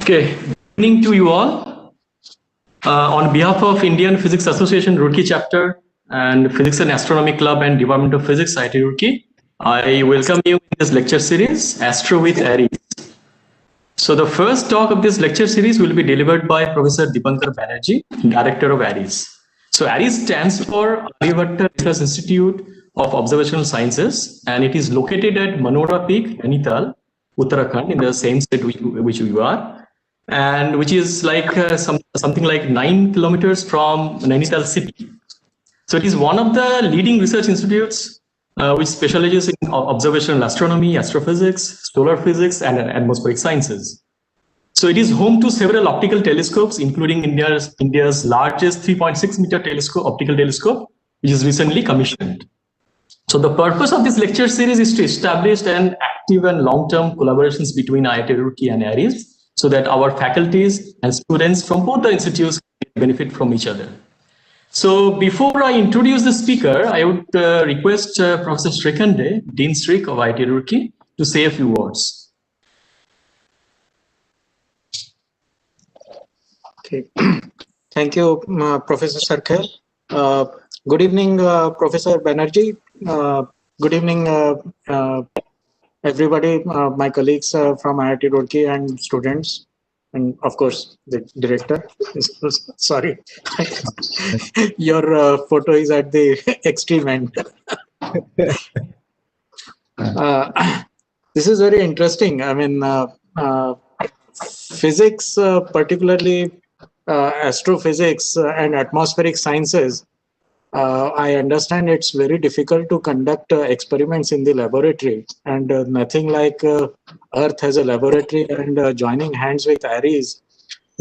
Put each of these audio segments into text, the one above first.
Okay, good evening to you all. On behalf of Indian Physics Association Roorkee chapter and Physics and Astronomy Club and Department of Physics, IIT Roorkee, I welcome you in this lecture series, Astro with ARIES. So the first talk of this lecture series will be delivered by Professor Dipankar Banerjee, Director of ARIES. So ARIES stands for Aryabhatta Research Institute of Observational Sciences, and it is located at Manora Peak, Nainital, Uttarakhand, in the same state which we are, and which is like something like 9 kilometers from Nainital city. So it is one of the leading research institutes which specializes in observational astronomy, astrophysics, solar physics, and atmospheric sciences. So it is home to several optical telescopes, including India's largest 3.6 meter optical telescope, which is recently commissioned. So the purpose of this lecture series is to establish an active and long-term collaborations between IIT Roorkee and ARIES, so that our faculties and students from both the institutes benefit from each other. So before I introduce the speaker, I would request Professor Srikhande, Dean Srik of IIT Roorkee, to say a few words. Okay, thank you, Professor Sarkar. Good evening, Professor Banerjee. Good evening, everybody, my colleagues from IIT Roorkee and students, and of course the director. Sorry, your photo is at the extreme end. This is very interesting. I mean, physics, particularly astrophysics and atmospheric sciences, I understand it's very difficult to conduct experiments in the laboratory, and nothing like Earth has a laboratory, and joining hands with ARIES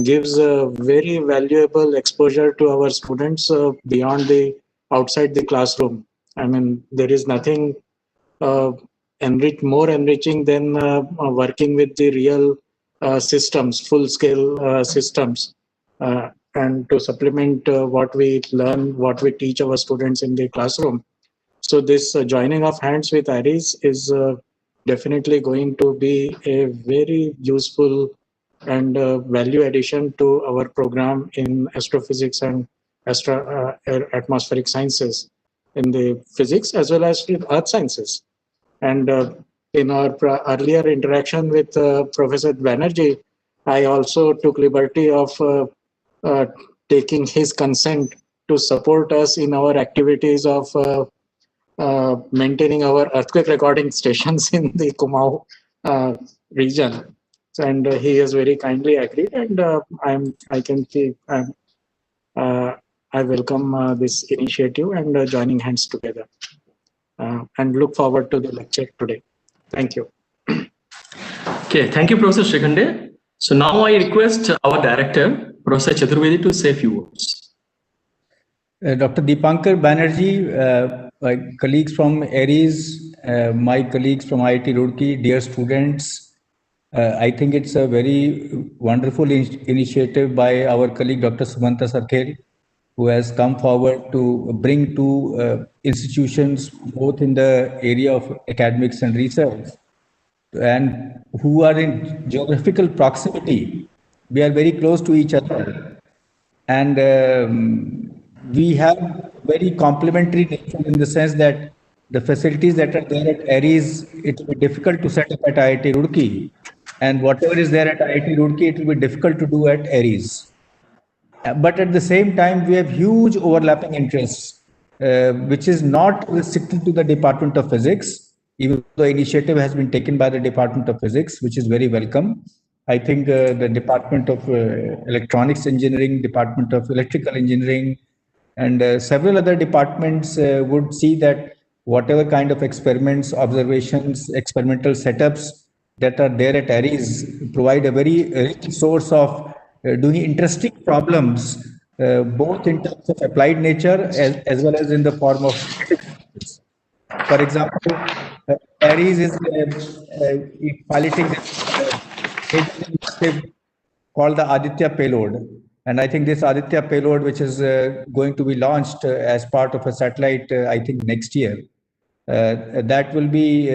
gives very valuable exposure to our students beyond the outside the classroom. I mean, there is nothing more enriching than working with the real systems, full-scale systems. And to supplement what we learn, what we teach our students in the classroom. So this joining of hands with ARIES is definitely going to be a very useful and value addition to our program in astrophysics and atmospheric sciences, in the physics as well as in earth sciences. And in our earlier interaction with Professor Banerjee, I also took liberty of taking his consent to support us in our activities of maintaining our earthquake recording stations in the Kumaon region. And he has very kindly agreed, and I welcome this initiative and joining hands together, and look forward to the lecture today. Thank you. Okay, thank you, Professor Srikhande. So now I request our director, Professor Chaturvedi, to say a few words. Dr. Dipankar Banerjee, my colleagues from ARIES, my colleagues from IIT Roorkee, dear students, I think it's a very wonderful initiative by our colleague Dr. Sumanta Sarkar, who has come forward to bring two institutions both in the area of academics and research, and who are in geographical proximity. We are very close to each other, and we have very complementary nature in the sense that the facilities that are there at ARIES, it will be difficult to set up at IIT Roorkee, and whatever is there at IIT Roorkee, it will be difficult to do at ARIES. But at the same time, we have huge overlapping interests, which is not restricted to the Department of Physics, even though the initiative has been taken by the Department of Physics, which is very welcome. I think the Department of Electronics Engineering, Department of Electrical Engineering, and several other departments would see that whatever kind of experiments, observations, experimental setups that are there at ARIES provide a very rich source of doing interesting problems, both in terms of applied nature as well as in the form of physics. For example, ARIES is piloting this initiative called the Aditya payload. And I think this Aditya payload, which is going to be launched as part of a satellite, I think next year, that will be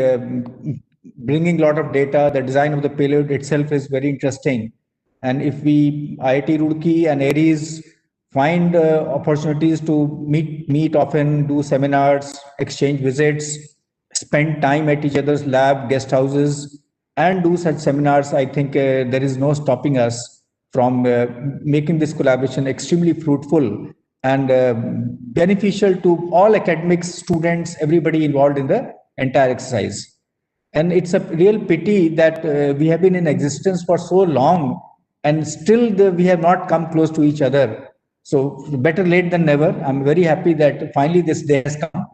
bringing a lot of data. The design of the payload itself is very interesting. And if we, IIT Roorkee and ARIES, find opportunities to meet often, do seminars, exchange visits, spend time at each other's lab, guest houses, and do such seminars, I think there is no stopping us from making this collaboration extremely fruitful and beneficial to all academics, students, everybody involved in the entire exercise. And it's a real pity that we have been in existence for so long and still we have not come close to each other. So better late than never. I'm very happy that finally this day has come.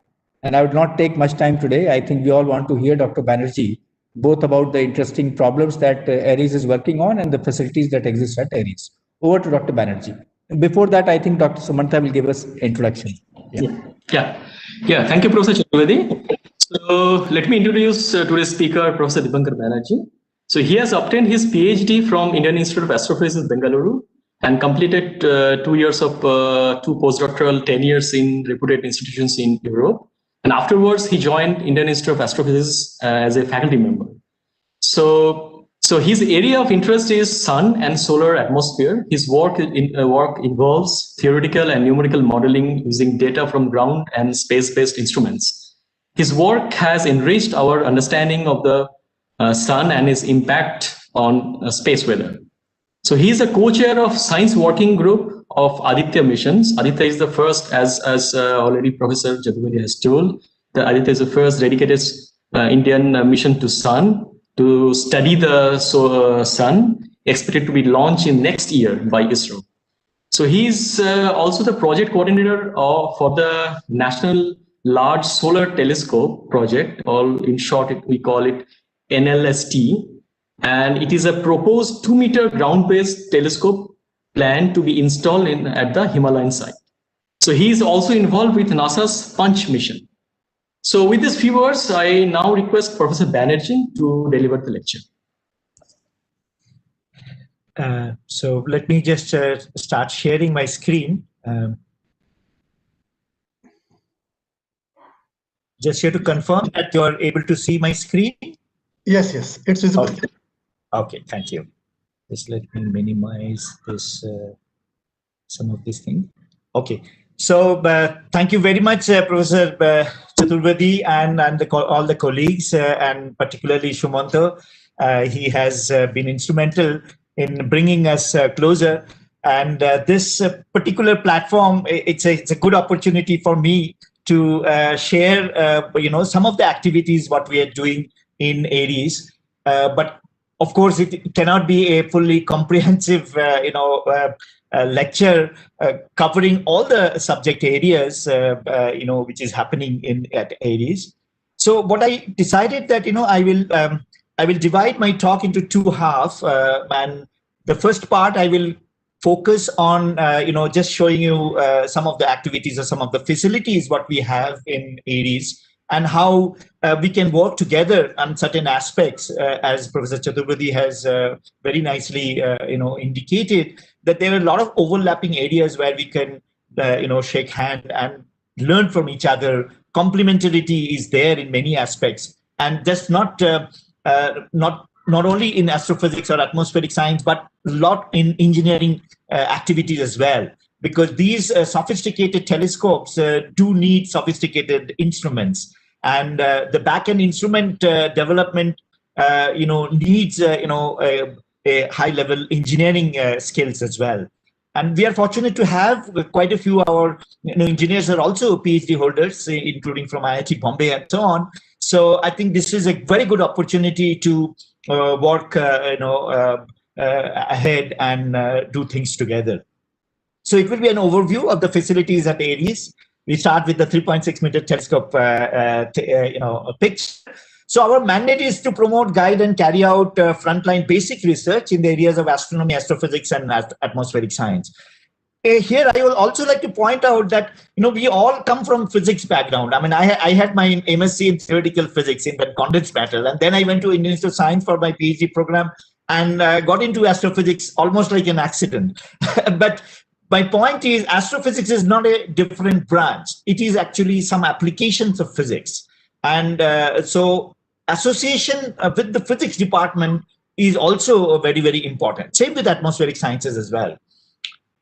And I would not take much time today. I think we all want to hear Dr. Banerjee, both about the interesting problems that ARIES is working on and the facilities that exist at ARIES. Over to Dr. Banerjee. Before that, I think Dr. Sumanta will give us introduction. Yeah. Thank you, Professor Chaturvedi. So let me introduce today's speaker, Professor Dipankar Banerjee. So he has obtained his PhD from Indian Institute of Astrophysics, Bengaluru, and completed 2 years of 2 postdoctoral tenures in reputed institutions in Europe. And afterwards, he joined Indian Institute of Astrophysics as a faculty member. So his area of interest is sun and solar atmosphere. His work involves theoretical and numerical modeling using data from ground and space-based instruments. His work has enriched our understanding of the sun and its impact on space weather. So he is a co-chair of Science Working Group of Aditya missions. Aditya is the first, as already Professor Chaturvedi has told, the Aditya is the first dedicated Indian mission to sun, to study the sun, expected to be launched in next year by ISRO. So he's also the project coordinator for the National Large Solar Telescope project, or in short, we call it NLST. And it is a proposed 2-meter ground-based telescope planned to be installed at the Himalayan site. So he is also involved with NASA's Punch mission. So with these few words, I now request Professor Banerjee to deliver the lecture. So let me just start sharing my screen. Just here to confirm that you're able to see my screen. Yes, it's visible. Okay, thank you. Just let me minimize this, some of these things. Okay, so thank you very much, Professor Chaturvedi and all the colleagues, and particularly Sumanta. He has been instrumental in bringing us closer. And this particular platform, it's a good opportunity for me to share, some of the activities what we are doing in ARIES. But of course, it cannot be a fully comprehensive, lecture covering all the subject areas, which is happening at ARIES. So what I decided that I will divide my talk into 2 halves, and the first part I will focus on just showing you some of the activities or some of the facilities what we have in ARIES, and how we can work together on certain aspects, as Professor Chaturvedi has very nicely indicated, that there are a lot of overlapping areas where we can shake hand and learn from each other. Complementarity is there in many aspects, and just not only in astrophysics or atmospheric science, but a lot in engineering activities as well. Because these sophisticated telescopes do need sophisticated instruments, and the back-end instrument development, needs a high-level engineering skills as well. And we are fortunate to have quite a few of our engineers are also PhD holders, including from IIT Bombay and so on. So I think this is a very good opportunity to work, ahead and do things together. So it will be an overview of the facilities at ARIES. We start with the 3.6 meter telescope picture. So our mandate is to promote, guide, and carry out frontline basic research in the areas of astronomy, astrophysics, and atmospheric science. Here, I will also like to point out that we all come from physics background. I mean, I had my MSc in theoretical physics in that condensed matter, and then I went to Indian Institute of Science for my PhD program and got into astrophysics almost like an accident. But my point is, astrophysics is not a different branch. It is actually some applications of physics. And so association with the physics department is also very, very important. Same with atmospheric sciences as well.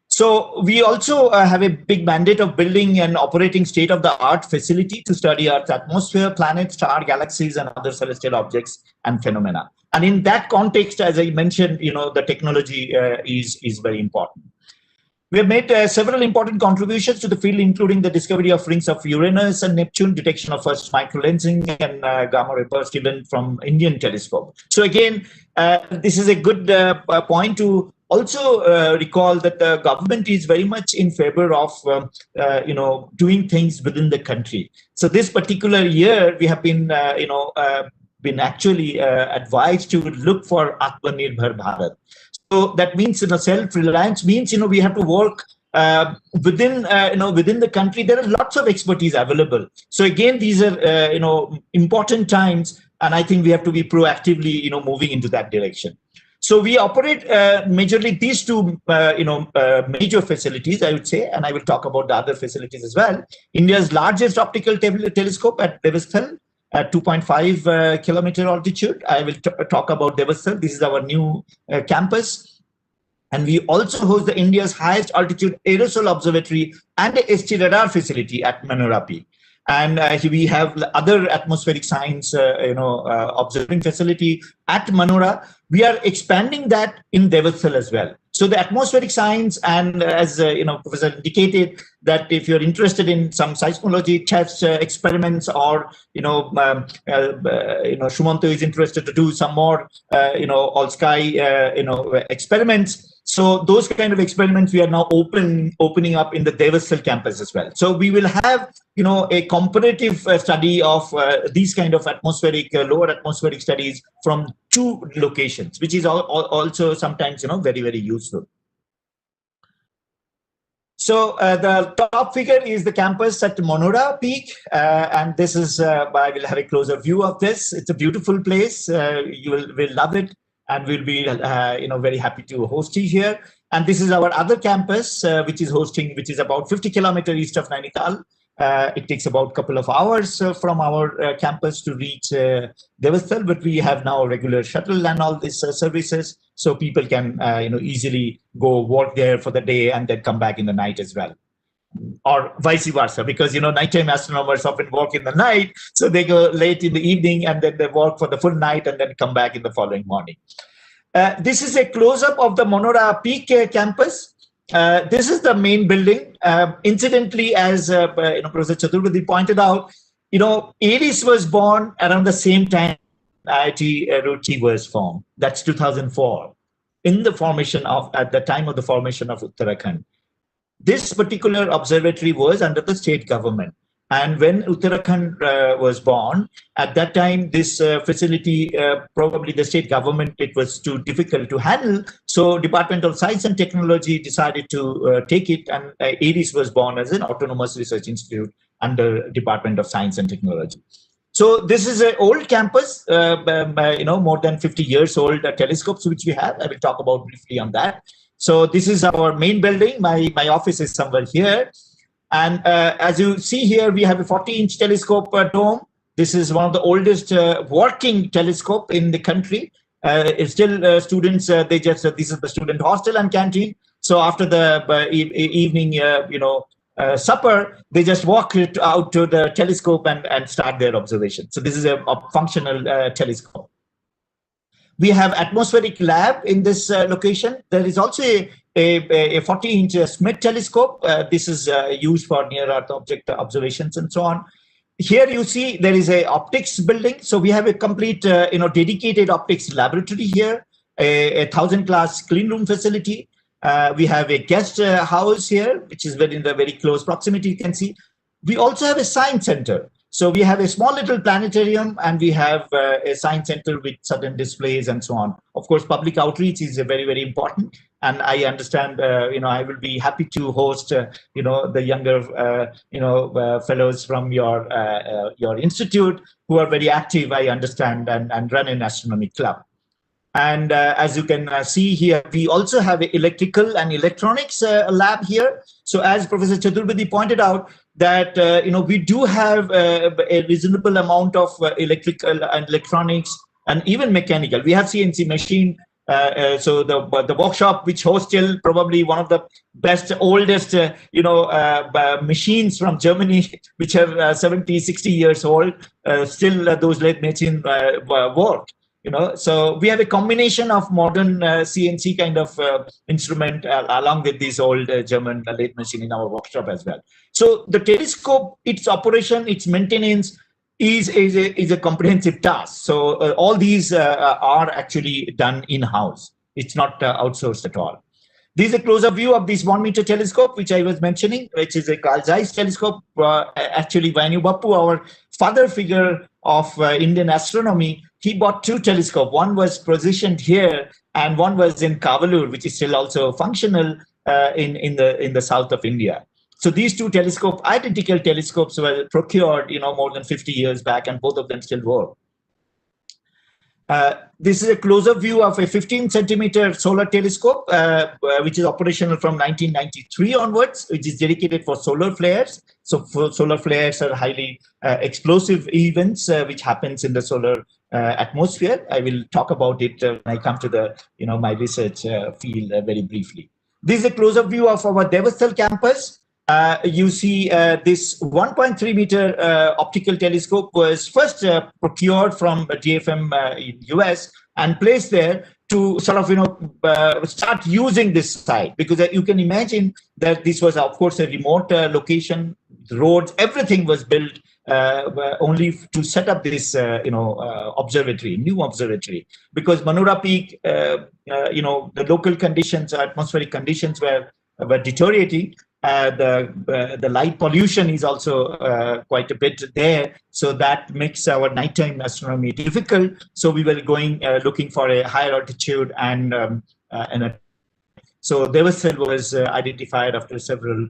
So we also have a big mandate of building and operating state-of-the-art facility to study Earth's atmosphere, planets, stars, galaxies, and other celestial objects and phenomena. And in that context, as I mentioned, the technology is very important. We have made several important contributions to the field, including the discovery of rings of Uranus and Neptune, detection of first microlensing and gamma ray burst event from Indian telescope. So again, this is a good point to also recall that the government is very much in favor of doing things within the country. So this particular year, we have been been actually advised to look for Atmanirbhar Bharat. So that means self-reliance means we have to work within within the country. There are lots of expertise available. So again, these are important times, and I think we have to be proactively moving into that direction. So we operate majorly these two major facilities, I would say, and I will talk about the other facilities as well. India's largest optical telescope at Devasthal at 2.5 kilometer altitude. I will talk about Devasthal. This is our new campus. And we also host the India's highest altitude aerosol observatory and a ST radar facility at Manora Peak. And we have other atmospheric science observing facility at Manora. We are expanding that in Devasthal as well. So the atmospheric science, and as Professor indicated, that if you're interested in some seismology tests, experiments, or Shumanto is interested to do some more all sky experiments. So those kind of experiments we are now opening up in the Devasthal campus as well. So we will have a comparative study of these kind of atmospheric lower atmospheric studies from two locations, which is also sometimes very, very useful. So the top figure is the campus at Manora Peak, and this is I will have a closer view of this. It's a beautiful place. You will love it, and we'll be very happy to host you here. And this is our other campus, which is about 50 kilometers east of Nainital. It takes about a couple of hours from our campus to reach Devasthal, but we have now regular shuttle and all these services, so people can easily go work there for the day and then come back in the night as well, or vice versa, because nighttime astronomers often work in the night, so they go late in the evening and then they work for the full night and then come back in the following morning. This is a close-up of the Manora Peak campus. This is the main building. Incidentally, as Professor Chaturvedi pointed out, ARIES was born around the same time IIT Roorkee was formed. That's 2004, at the time of the formation of Uttarakhand. This particular observatory was under the state government. And when Uttarakhand was born, at that time, this facility, probably the state government, it was too difficult to handle. So Department of Science and Technology decided to take it, and ARIES was born as an autonomous research institute under Department of Science and Technology. So this is an old campus, more than 50 years old telescopes which we have. I will talk about briefly on that. So this is our main building. My office is somewhere here. And as you see here, we have a 40-inch telescope dome. This is one of the oldest working telescope in the country. It's still students, this is the student hostel and canteen. So after the evening, supper, they just walk out to the telescope and start their observation. So this is a functional telescope. We have atmospheric lab in this location. There is also a 40-inch Smith telescope. This is used for near-Earth object observations and so on. Here you see there is a optics building. So we have a complete, dedicated optics laboratory here, a 1,000-class clean room facility. We have a guest house here, which is in the very close proximity, you can see. We also have a science center. So we have a small little planetarium, and we have a science center with certain displays and so on. Of course, public outreach is very, very important. And I understand, I will be happy to host, the younger, fellows from your institute who are very active, I understand, and run an astronomy club. And as you can see here, we also have an electrical and electronics lab here. So as Professor Chaturvedi pointed out, that we do have a reasonable amount of electrical and electronics and even mechanical. We have CNC machine. So the workshop, which hosts still probably one of the best, oldest, machines from Germany, which are 70, 60 years old, still those lathe machines work. So we have a combination of modern CNC kind of instrument along with these old German lathe machine in our workshop as well. So the telescope, its operation, its maintenance is a comprehensive task. So all these are actually done in-house. It's not outsourced at all. This is a closer view of this 1 meter telescope, which I was mentioning, which is a Carl Zeiss telescope. Actually, Vainu Bappu, our father figure of Indian astronomy, he bought 2 telescopes. One was positioned here, and one was in Kavalur, which is still also functional in the south of India. So these 2 telescopes, identical telescopes, were procured, more than 50 years back, and both of them still work. This is a closer view of a 15 centimeter solar telescope, which is operational from 1993 onwards, which is dedicated for solar flares. So solar flares are highly explosive events which happens in the solar atmosphere. I will talk about it when I come to the, my research field very briefly. This is a closer view of our Devastal campus. You see this 1.3 meter optical telescope was first procured from DFM in US and placed there to sort of, start using this site, because you can imagine that this was, of course, a remote location. The roads, everything was built only to set up this, observatory, new observatory, because Manora Peak, the local conditions, atmospheric conditions were deteriorating. The light pollution is also quite a bit there, so that makes our nighttime astronomy difficult. So we were looking for a higher altitude, and so Devastal was identified after several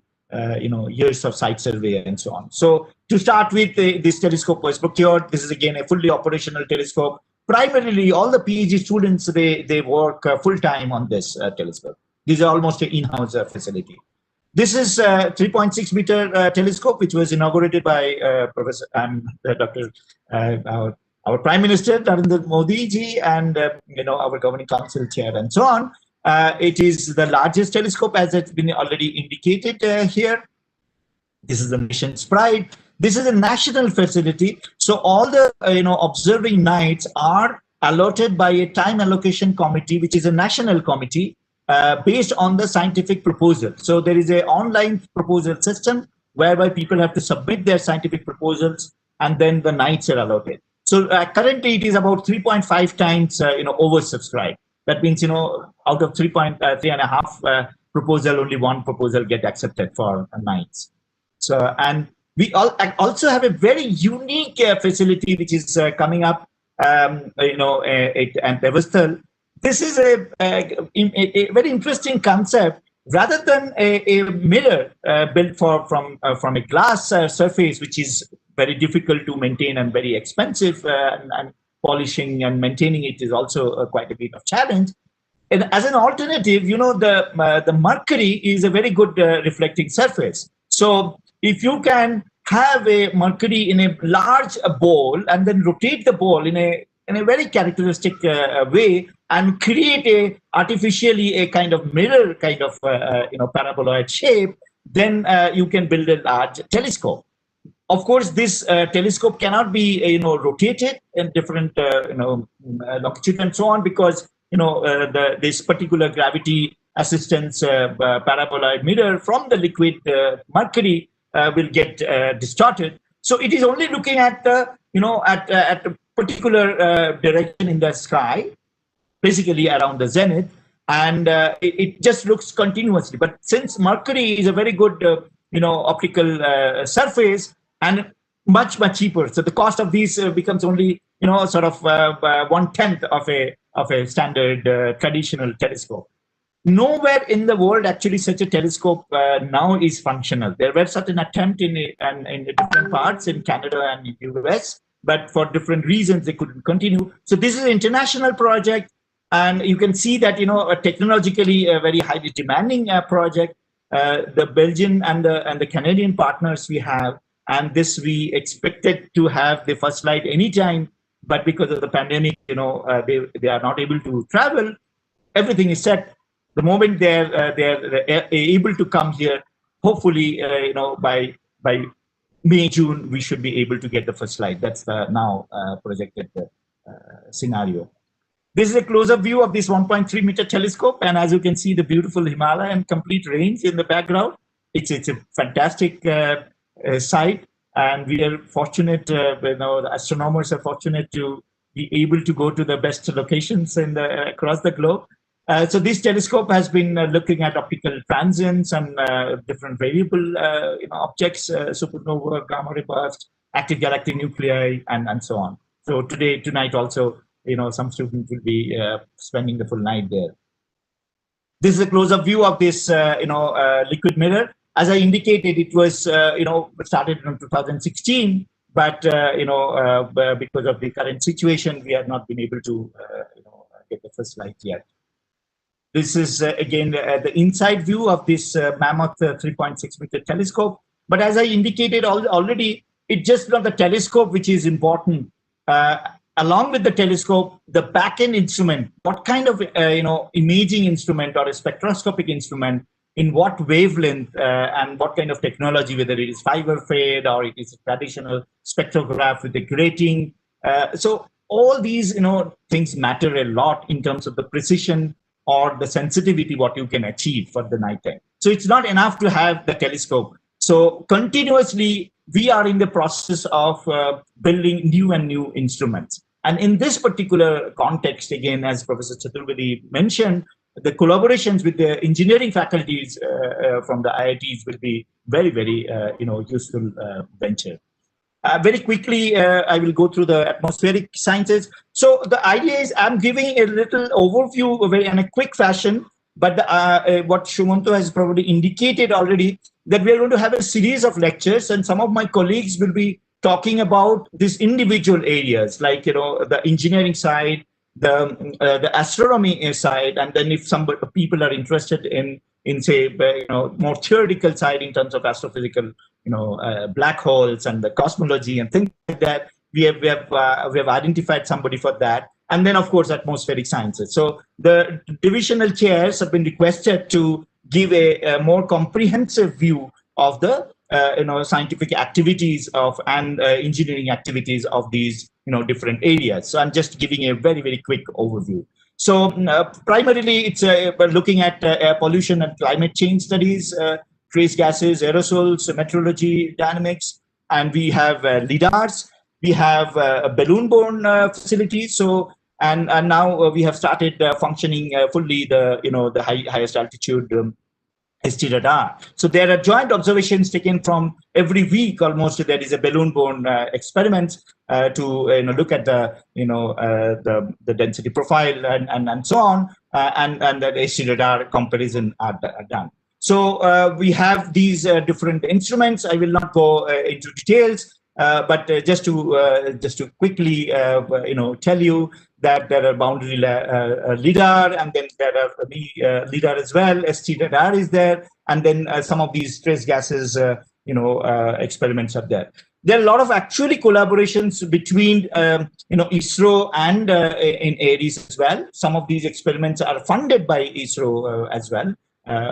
years of site survey and so on. So to start with, this telescope was procured. This is again a fully operational telescope. Primarily, all the PhD students they work full time on this telescope. These are almost an in-house facility. This is a 3.6 meter telescope, which was inaugurated by Professor Dr. Our Prime Minister Narendra Modi ji, and our Governing Council chair and so on. It is the largest telescope, as it's been already indicated here. This is the nation's pride. This is a national facility, so all the observing nights are allotted by a time allocation committee, which is a national committee. Based on the scientific proposal. So there is an online proposal system whereby people have to submit their scientific proposals, and then the nights are allotted. So currently it is about 3.5 times oversubscribed. That means out of 3.5 proposal, only 1 proposal get accepted for nights. So, and we also have a very unique facility which is coming up, and Devastal. This is a very interesting concept. Rather than a mirror built from a glass surface, which is very difficult to maintain and very expensive, and polishing and maintaining it is also quite a bit of challenge. And as an alternative, the mercury is a very good reflecting surface. So if you can have a mercury in a large bowl and then rotate the bowl in a very characteristic way, and create artificially a kind of mirror kind of paraboloid shape, then you can build a large telescope. Of course, this telescope cannot be rotated in different longitude and so on, because this particular gravity assistance paraboloid mirror from the liquid mercury will get distorted. So it is only looking at at a particular direction in the sky, basically around the zenith, and it just looks continuously. But since mercury is a very good optical surface and much cheaper, so the cost of these becomes only sort of 1/10 of a standard traditional telescope. Nowhere in the world actually such a telescope now is functional. There were certain attempts in different parts in Canada and in US, but for different reasons they couldn't continue. So this is an international project. And you can see that, technologically a very highly demanding project. The Belgian and the Canadian partners we have, and this we expected to have the first light anytime but because of the pandemic, they are not able to travel. Everything is set. The moment they're able to come here, hopefully, by May, June, we should be able to get the first flight. That's the now projected scenario. This is a close-up view of this 1.3 meter telescope, and as you can see, the beautiful Himalayan complete range in the background. It's a fantastic sight, and we are fortunate. The astronomers are fortunate to be able to go to the best locations across the globe. So this telescope has been looking at optical transients and different variable objects, supernova, gamma ray bursts, active galactic nuclei, and so on. So tonight also, some students will be spending the full night there. This is a close-up view of this, liquid mirror. As I indicated, it was, started in 2016, but because of the current situation, we have not been able to, get the first light yet. This is, again, the inside view of this mammoth 3.6 meter telescope. But as I indicated already, it's just not the telescope which is important. Along with the telescope, the back-end instrument, what kind of imaging instrument or a spectroscopic instrument, in what wavelength and what kind of technology, whether it is fiber fade or it is a traditional spectrograph with a grating. So all these things matter a lot in terms of the precision or the sensitivity what you can achieve for the nighttime. So it's not enough to have the telescope. So continuously, we are in the process of building new and new instruments. And in this particular context, again, as Professor Chaturvedi mentioned, the collaborations with the engineering faculties from the IITs will be very, very useful venture. Very quickly, I will go through the atmospheric sciences. So the idea is I'm giving a little overview in a quick fashion, but what Shumanto has probably indicated already, that we are going to have a series of lectures, and some of my colleagues will be talking about these individual areas, like the engineering side, the astronomy side, and then if some people are interested in say more theoretical side in terms of astrophysical, black holes and the cosmology and things like that, we have identified somebody for that. And then of course atmospheric sciences. So the divisional chairs have been requested to give a more comprehensive view of the scientific activities of and engineering activities of these different areas. So I'm just giving a very, very quick overview. So primarily it's looking at air pollution and climate change studies, trace gases, aerosols, meteorology, dynamics, and we have LIDARs. We have balloon-borne facilities. So and now we have started functioning fully the highest altitude ST radar. So there are joint observations taken from every week almost. There is a balloon-borne experiment to look at the density profile and so on, and the ST radar comparison are done. So we have these different instruments. I will not go into details, but just to quickly tell you that there are boundary LIDAR, and then there are LIDAR as well. ST radar is there, and then some of these trace gases experiments are there. There are a lot of actually collaborations between ISRO and in ARIES as well. Some of these experiments are funded by ISRO as well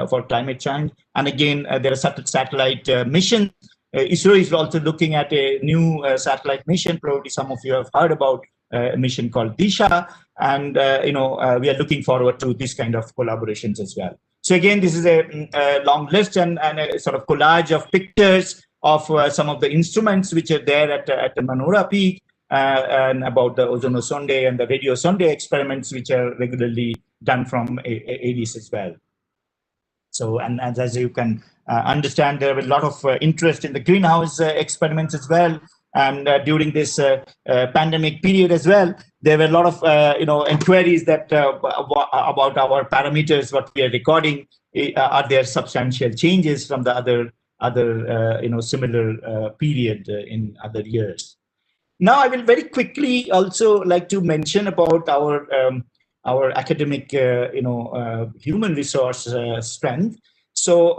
for climate change. And again, there are satellite missions. ISRO is also looking at a new satellite mission. Probably some of you have heard about a mission called Disha, and we are looking forward to this kind of collaborations as well. So again, this is a long list and a sort of collage of pictures of some of the instruments which are there at the Manora Peak, and about the ozonosonde and the radiosonde experiments which are regularly done from ARIES as well. So, and as you can understand, there are a lot of interest in the greenhouse experiments as well. And during this pandemic period as well, there were a lot of inquiries that about our parameters, what we are recording. Are there substantial changes from the other similar period in other years? Now, I will very quickly also like to mention about our academic human resource strength. So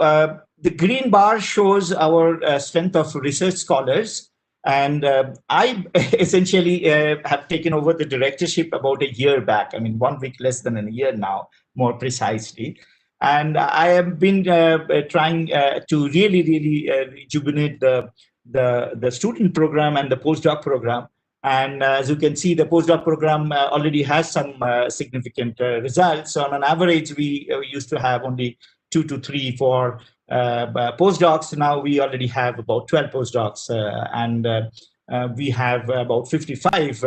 the green bar shows our strength of research scholars. And I essentially have taken over the directorship about a year back. I mean, 1 week less than a year now, more precisely. And I have been trying to really rejuvenate the student program and the postdoc program. And as you can see, the postdoc program already has some significant results. So on an average, we used to have only 2 to 3, 4 postdocs. Now we already have about 12 postdocs, and we have about 55,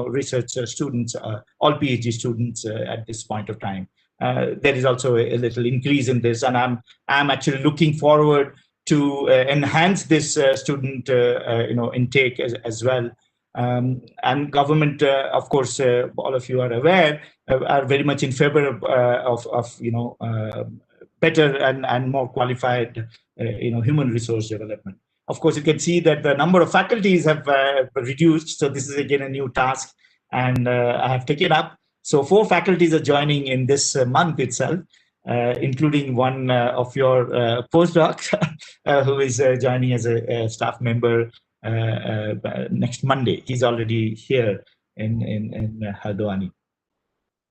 research students, all PhD students at this point of time. There is also a little increase in this, and I'm actually looking forward to enhance this student intake as well. And government, of course, all of you are aware, are very much in favor of better and more qualified, human resource development. Of course, you can see that the number of faculties have reduced. So this is again a new task, and I have taken up. So 4 faculties are joining in this month itself, including one of your postdocs who is joining as a staff member next Monday. He's already here in Haldwani.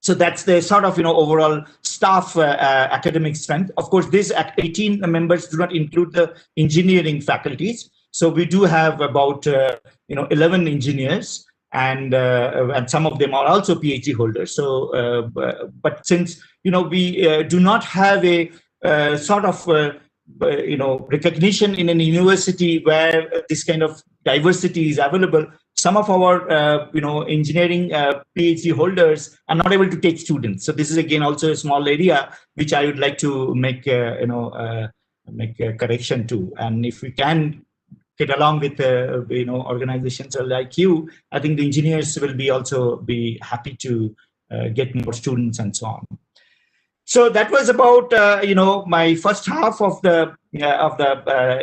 So that's the sort of overall staff academic strength. Of course, these 18 members do not include the engineering faculties. So we do have about 11 engineers, and some of them are also PhD holders. So, but since we do not have a sort of recognition in a university where this kind of diversity is available, some of our engineering PhD holders are not able to take students. So this is again also a small area which I would like to make make a correction to. And if we can get along with organizations like you, I think the engineers will also be happy to get more students and so on. So that was about my first half of the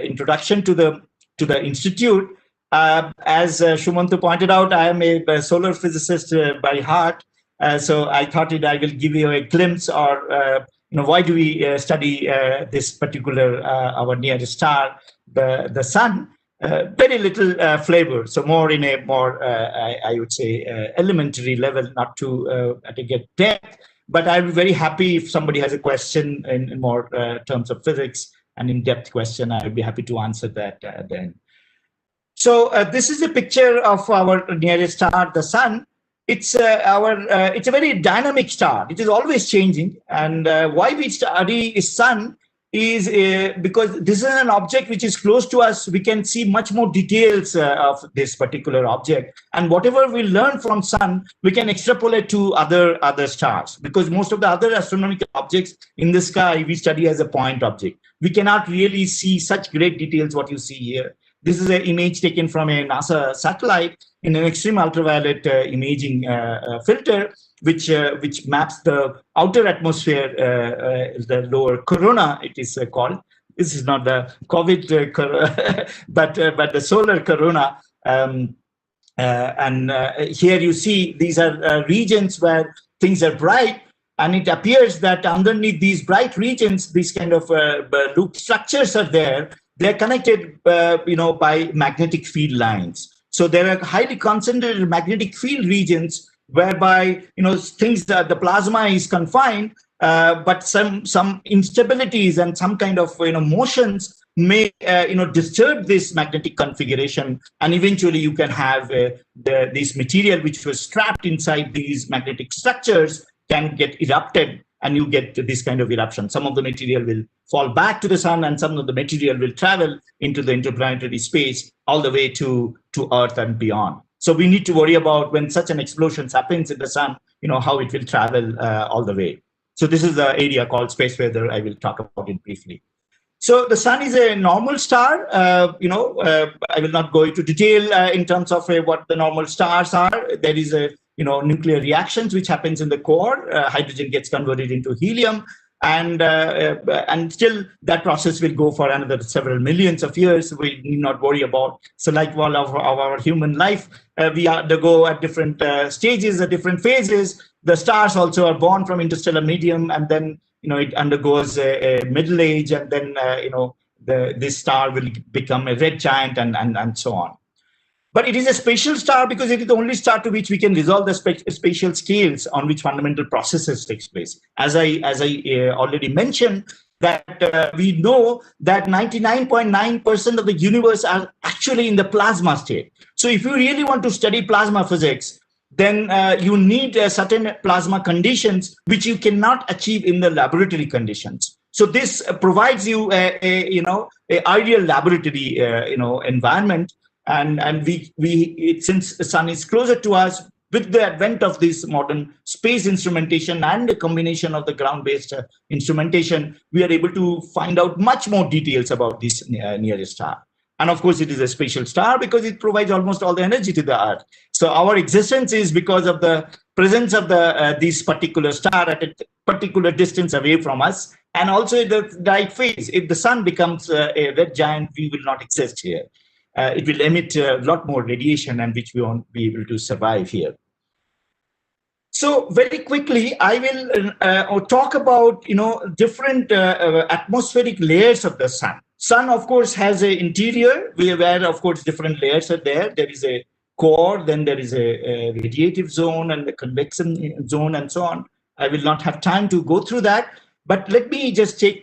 introduction to the institute. As Shumantu pointed out, I am a solar physicist by heart. So I thought I will give you a glimpse, or why do we study this particular our nearest star, the sun. Very little flavor, so more in a more I would say elementary level, not to get depth. But I'll be very happy if somebody has a question in more terms of physics, an in-depth question. I'll be happy to answer that then. So this is a picture of our nearest star, the sun. It's it's a very dynamic star. It is always changing, and why we study sun is because this is an object which is close to us. We can see much more details of this particular object, and whatever we learn from sun, we can extrapolate to other stars, because most of the other astronomical objects in the sky we study as a point object. We cannot really see such great details what you see here. This is an image taken from a NASA satellite in an extreme ultraviolet imaging filter, which maps the outer atmosphere, the lower corona, it is called. This is not the COVID corona, but the solar corona. And here you see these are regions where things are bright, and it appears that underneath these bright regions, these kind of loop structures are there. They're connected, by magnetic field lines. So there are highly concentrated magnetic field regions whereby things that the plasma is confined, but some instabilities and some kind of motions may disturb this magnetic configuration, and eventually you can have this material which was trapped inside these magnetic structures can get erupted, and you get this kind of eruption. Some of the material will fall back to the sun, and some of the material will travel into the interplanetary space all the way to Earth and beyond. So we need to worry about when such an explosion happens in the sun, how it will travel all the way. So this is the area called space weather. I will talk about it briefly. So the sun is a normal star. I will not go into detail in terms of what the normal stars are. There is a nuclear reactions which happens in the core. Hydrogen gets converted into helium, and still that process will go for another several millions of years. We need not worry about. So like all of our human life, we undergo at different stages, at different phases. The stars also are born from interstellar medium, and then it undergoes a middle age, and then this star will become a red giant, and so on. But it is a spatial star because it is the only star to which we can resolve the spatial scales on which fundamental processes takes place. As I already mentioned, that we know that 99.9% of the universe are actually in the plasma state. So if you really want to study plasma physics, then you need certain plasma conditions which you cannot achieve in the laboratory conditions. So this provides you a ideal laboratory environment, and we since the sun is closer to us, with the advent of this modern space instrumentation and the combination of the ground-based instrumentation, we are able to find out much more details about this nearest star. And of course, it is a spatial star because it provides almost all the energy to the Earth. So our existence is because of the presence of this particular star at a particular distance away from us, and also the right phase. If the sun becomes a red giant, we will not exist here. It will emit a lot more radiation, and which we won't be able to survive here. So very quickly, I will talk about different atmospheric layers of the sun. Sun, of course, has an interior where, of course, different layers are there. There is a core, then there is a radiative zone and the convection zone, and so on. I will not have time to go through that. But let me just take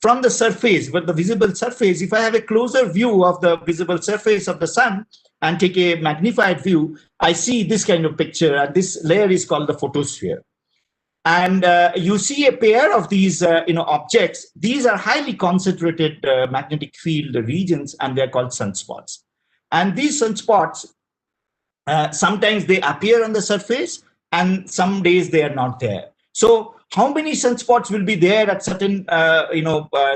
from the surface, but the visible surface, if I have a closer view of the visible surface of the sun and take a magnified view, I see this kind of picture. And this layer is called the photosphere. And you see a pair of these objects. These are highly concentrated magnetic field regions, and they're called sunspots. And these sunspots, sometimes they appear on the surface, and some days they are not there. So how many sunspots will be there at certain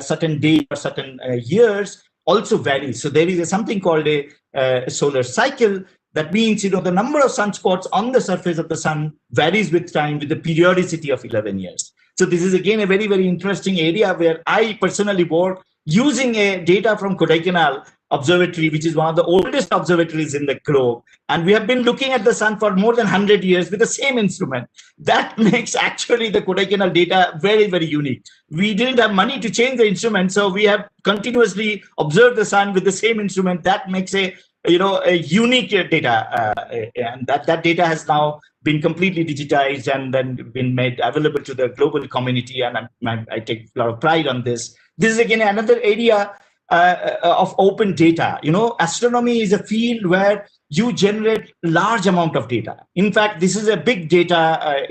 certain day or certain years also varies. So there is something called a solar cycle. That means the number of sunspots on the surface of the sun varies with time, with the periodicity of 11 years. So this is again a very, very interesting area where I personally work using data from Kodaikanal Observatory, which is one of the oldest observatories in the globe. And we have been looking at the sun for more than 100 years with the same instrument. That makes actually the Kodaikanal data very, very unique. We didn't have money to change the instrument, so we have continuously observed the sun with the same instrument. That makes a unique data, and that data has now been completely digitized and then been made available to the global community, and I take a lot of pride on this. This is again another area of open data. Astronomy is a field where you generate large amount of data. In fact, this is a big data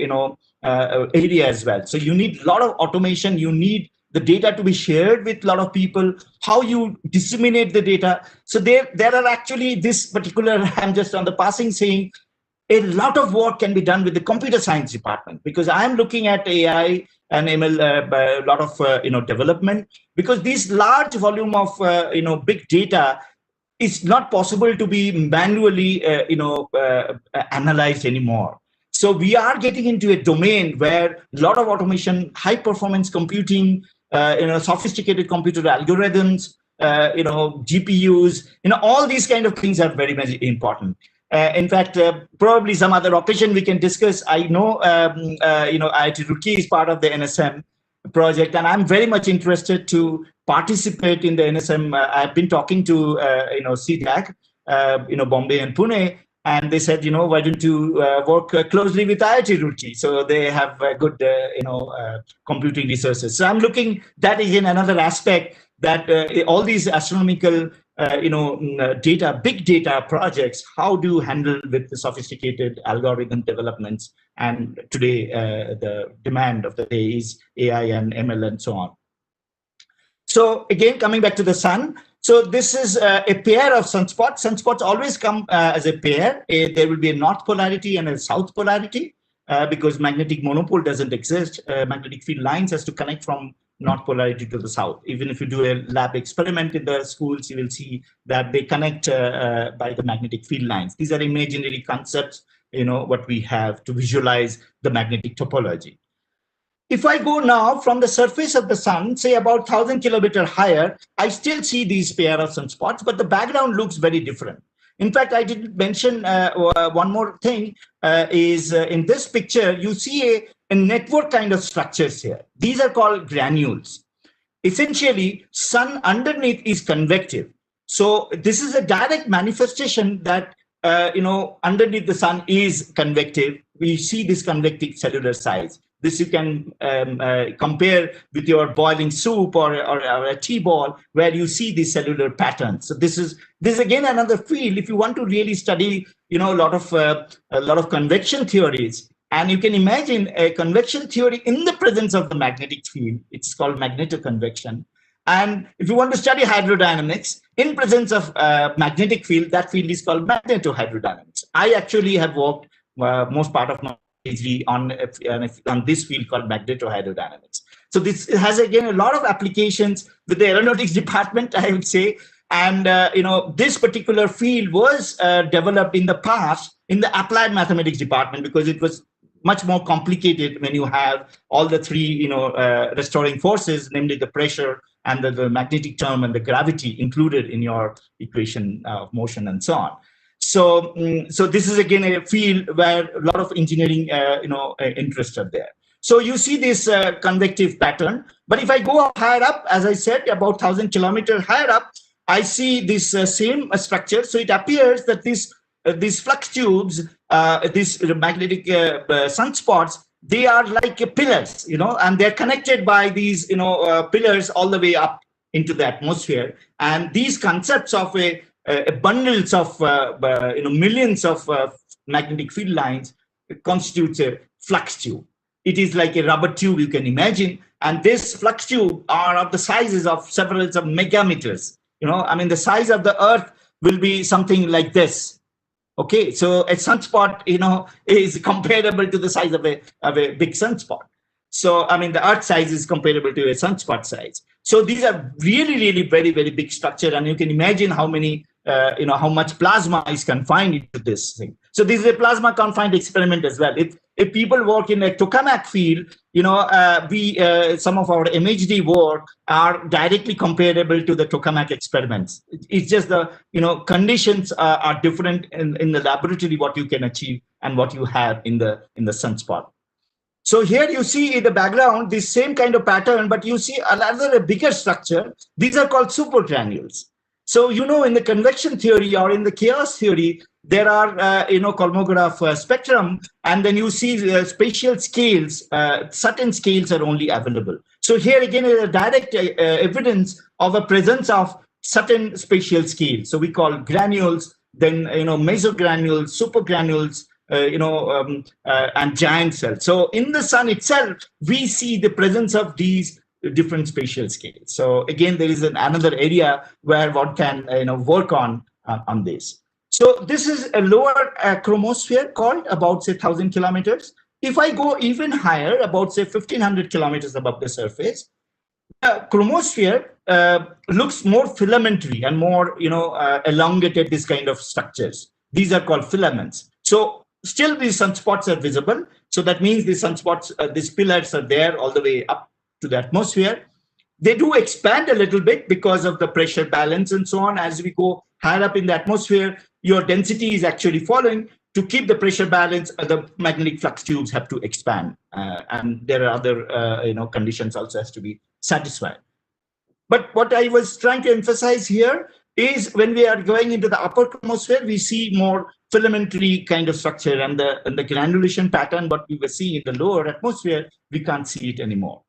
area as well. So you need a lot of automation. You need the data to be shared with a lot of people, how you disseminate the data. So there are actually this particular, I'm just on the passing saying, a lot of work can be done with the computer science department, because I'm looking at AI and ML, a lot of development, because this large volume of big data is not possible to be manually analyzed anymore. So we are getting into a domain where a lot of automation, high performance computing, sophisticated computer algorithms, GPUs, all these kind of things are very, very important. In fact, probably some other occasion we can discuss. I know, IIT Roorkee is part of the NSM project, and I'm very much interested to participate in the NSM. I've been talking to, CDAC, Bombay and Pune, and they said, why don't you work closely with IIT Roorkee? So they have good, computing resources. So I'm looking, that is in another aspect that all these astronomical, data, big data projects, how do you handle with the sophisticated algorithm developments? And today, the demand of the day is AI and ML and so on. So again, coming back to the sun. So this is a pair of sunspots. Sunspots always come as a pair. There will be a north polarity and a south polarity because magnetic monopole doesn't exist. Magnetic field lines has to connect from north polarity to the south. Even if you do a lab experiment in the schools, you will see that they connect by the magnetic field lines. These are imaginary concepts, what we have to visualize the magnetic topology. If I go now from the surface of the sun, say about 1,000 kilometers higher, I still see these pair of sunspots, but the background looks very different. In fact, I didn't mention one more thing is in this picture, you see a network kind of structures here. These are called granules. Essentially, sun underneath is convective. So this is a direct manifestation that underneath the sun is convective. We see this convective cellular size. This you can compare with your boiling soup or a tea ball, where you see these cellular patterns. So this is again another field. If you want to really study, a lot of convection theories, and you can imagine a convection theory in the presence of the magnetic field. It's called magnetoconvection. And if you want to study hydrodynamics in presence of magnetic field, that field is called magnetohydrodynamics. I actually have worked most part of my PhD on this field called magnetohydrodynamics. So this has again a lot of applications with the aeronautics department, I would say. And this particular field was developed in the past in the applied mathematics department, because it was much more complicated when you have all the three restoring forces, namely the pressure and the magnetic term and the gravity included in your equation of motion and so on. So this is again a field where a lot of engineering interests are there. So you see this convective pattern. But if I go higher up, as I said, about 1,000 kilometers higher up, I see this same structure. So it appears that these flux tubes, these magnetic sunspots, they are like pillars, and they're connected by these, pillars all the way up into the atmosphere. And these concepts of a bundles of, millions of magnetic field lines constitutes a flux tube. It is like a rubber tube, you can imagine. And this flux tube are of the sizes of several of megameters. The size of the Earth will be something like this. Okay, so a sunspot, is comparable to the size of a big sunspot. So, the Earth size is comparable to a sunspot size. So these are really, really very, very big structure, and you can imagine how many, how much plasma is confined into this thing. So this is a plasma confined experiment as well. If people work in a tokamak field, some of our MHD work are directly comparable to the tokamak experiments. It's just the, conditions are different in the laboratory, what you can achieve and what you have in the sunspot. So here you see in the background this same kind of pattern, but you see another bigger structure. These are called supergranules. So, in the convection theory or in the chaos theory, there are, Kolmogorov spectrum, and then you see spatial scales, certain scales are only available. So here again is a direct evidence of a presence of certain spatial scales. So we call granules, then, mesogranules, supergranules, and giant cells. So in the sun itself, we see the presence of these different spatial scales. So again, there is another area where one can work on this. So this is a lower chromosphere called about say 1,000 kilometers. If I go even higher, about say 1,500 kilometers above the surface, the chromosphere looks more filamentary and more elongated, this kind of structures. These are called filaments. So still these sunspots are visible. So that means these sunspots, these pillars are there all the way up to the atmosphere. They do expand a little bit because of the pressure balance and so on. As we go higher up in the atmosphere, your density is actually falling. To keep the pressure balance, the magnetic flux tubes have to expand, and there are other conditions also has to be satisfied. But what I was trying to emphasize here is when we are going into the upper chromosphere, we see more filamentary kind of structure, and the granulation pattern, what we were seeing in the lower atmosphere, we can't see it anymore.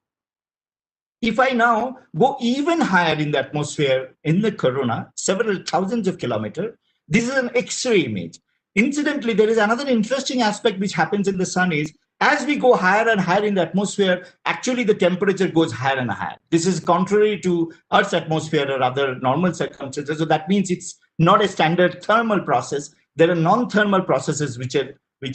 If I now go even higher in the atmosphere, in the corona, several thousands of kilometers, this is an X-ray image. Incidentally, there is another interesting aspect which happens in the sun is, as we go higher and higher in the atmosphere, actually the temperature goes higher and higher. This is contrary to Earth's atmosphere or other normal circumstances. So that means it's not a standard thermal process. There are non-thermal processes which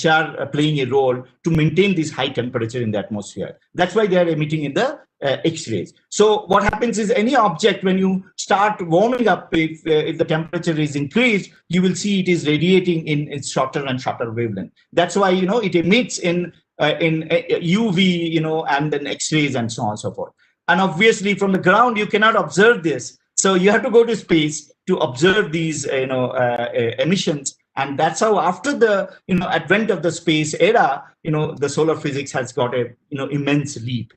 are playing a role to maintain this high temperature in the atmosphere. That's why they are emitting in the X-rays. So what happens is any object, when you start warming up, if the temperature is increased, you will see it is radiating in its shorter and shorter wavelength. That's why it emits in UV, and then X-rays and so on and so forth. And obviously from the ground you cannot observe this, so you have to go to space to observe these emissions. And that's how, after the advent of the space era, the solar physics has got a immense leap.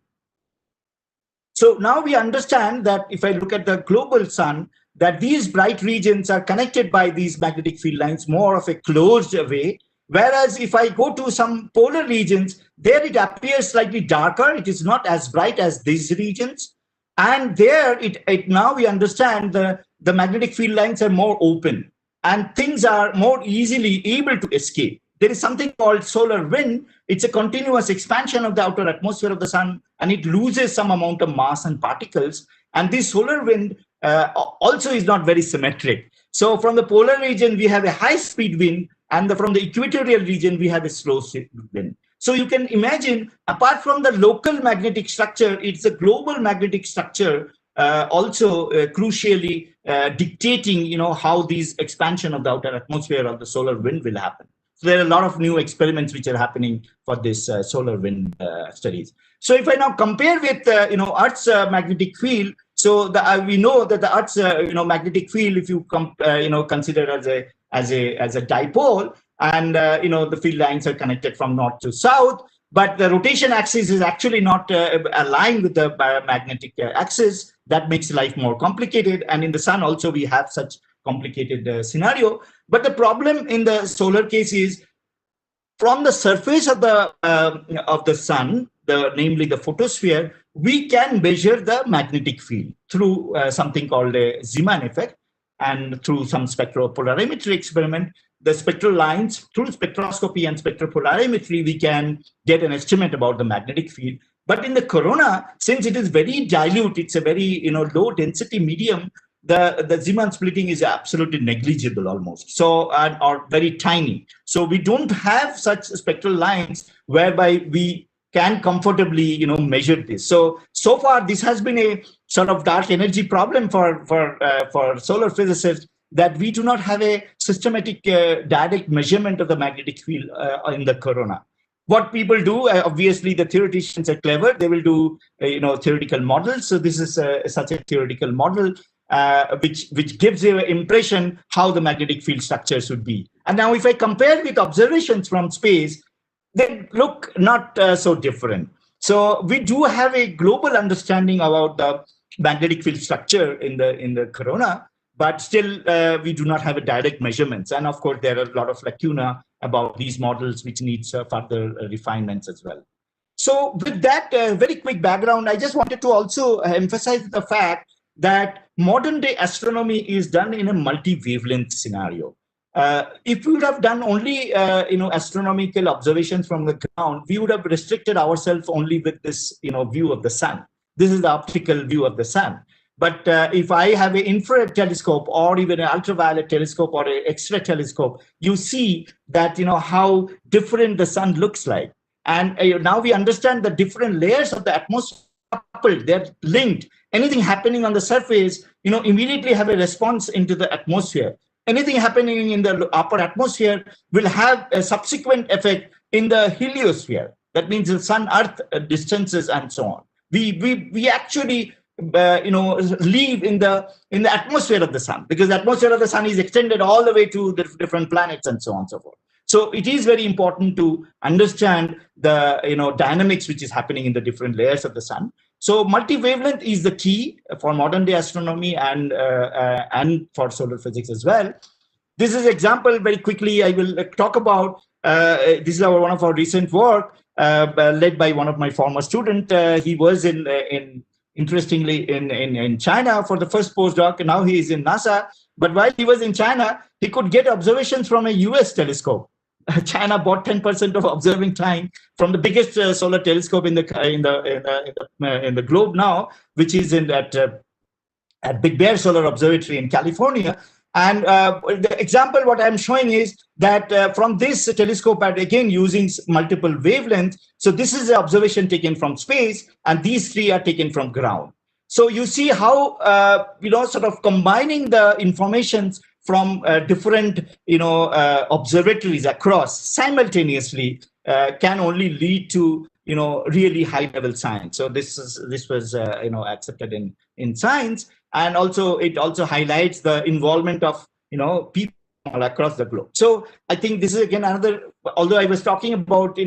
So now we understand that if I look at the global sun, that these bright regions are connected by these magnetic field lines more of a closed way. Whereas if I go to some polar regions, there it appears slightly darker. It is not as bright as these regions. And there, now we understand the magnetic field lines are more open and things are more easily able to escape. There is something called solar wind. It's a continuous expansion of the outer atmosphere of the sun, and it loses some amount of mass and particles. And this solar wind also is not very symmetric. So from the polar region, we have a high-speed wind, and from the equatorial region, we have a slow wind. So you can imagine, apart from the local magnetic structure, it's a global magnetic structure also crucially dictating, how these expansion of the outer atmosphere of the solar wind will happen. So there are a lot of new experiments which are happening for this solar wind studies. So if I now compare with, Earth's magnetic field, so we know that the Earth's, magnetic field, if you consider as a dipole, and the field lines are connected from north to south, but the rotation axis is actually not aligned with the magnetic axis. That makes life more complicated. And in the sun also we have such complicated scenario. But the problem in the solar case is, from the surface of the sun, namely the photosphere, we can measure the magnetic field through something called a Zeeman effect, and through some spectropolarimetry experiment. The spectral lines, through spectroscopy and spectropolarimetry, we can get an estimate about the magnetic field. But in the corona, since it is very dilute, it's a very low density medium, the Zeeman splitting is absolutely negligible almost, so or very tiny. So we don't have such spectral lines whereby we can comfortably measure this. So far this has been a sort of dark energy problem for solar physicists, that we do not have a systematic direct measurement of the magnetic field in the corona. What people do, obviously the theoreticians are clever, they will do theoretical models. So this is such a theoretical model which gives you an impression how the magnetic field structure should be. And now if I compare with observations from space, they look not so different. So we do have a global understanding about the magnetic field structure in the corona, but still we do not have a direct measurements. And of course, there are a lot of lacuna about these models, which needs further refinements as well. So with that very quick background, I just wanted to also emphasize the fact that modern day astronomy is done in a multi-wavelength scenario. If we would have done only astronomical observations from the ground, we would have restricted ourselves only with this view of the sun. This is the optical view of the sun. But if I have an infrared telescope or even an ultraviolet telescope or an X-ray telescope, you see that how different the sun looks like. And now we understand the different layers of the atmosphere coupled, they're linked. Anything happening on the surface, immediately have a response into the atmosphere. Anything happening in the upper atmosphere will have a subsequent effect in the heliosphere. That means the sun-earth distances and so on. We actually live in the atmosphere of the sun, because the atmosphere of the sun is extended all the way to the different planets and so on and so forth. So it is very important to understand the dynamics which is happening in the different layers of the sun. So multi-wavelength is the key for modern day astronomy and for solar physics as well. This is example very quickly I will talk about. This is one of our recent work led by one of my former student. He was interestingly in China for the first postdoc, and now he is in NASA. But while he was in China, he could get observations from a US telescope. China bought 10% of observing time from the biggest solar telescope in the globe now, which is at Big Bear Solar Observatory in California. And the example what I'm showing is that from this telescope, again using multiple wavelengths. So this is the observation taken from space, and these three are taken from ground. So you see how sort of combining the informations from different observatories across simultaneously can only lead to really high level science. So this was accepted in science, and also it also highlights the involvement of people all across the globe. So I think this is again another, although I was talking about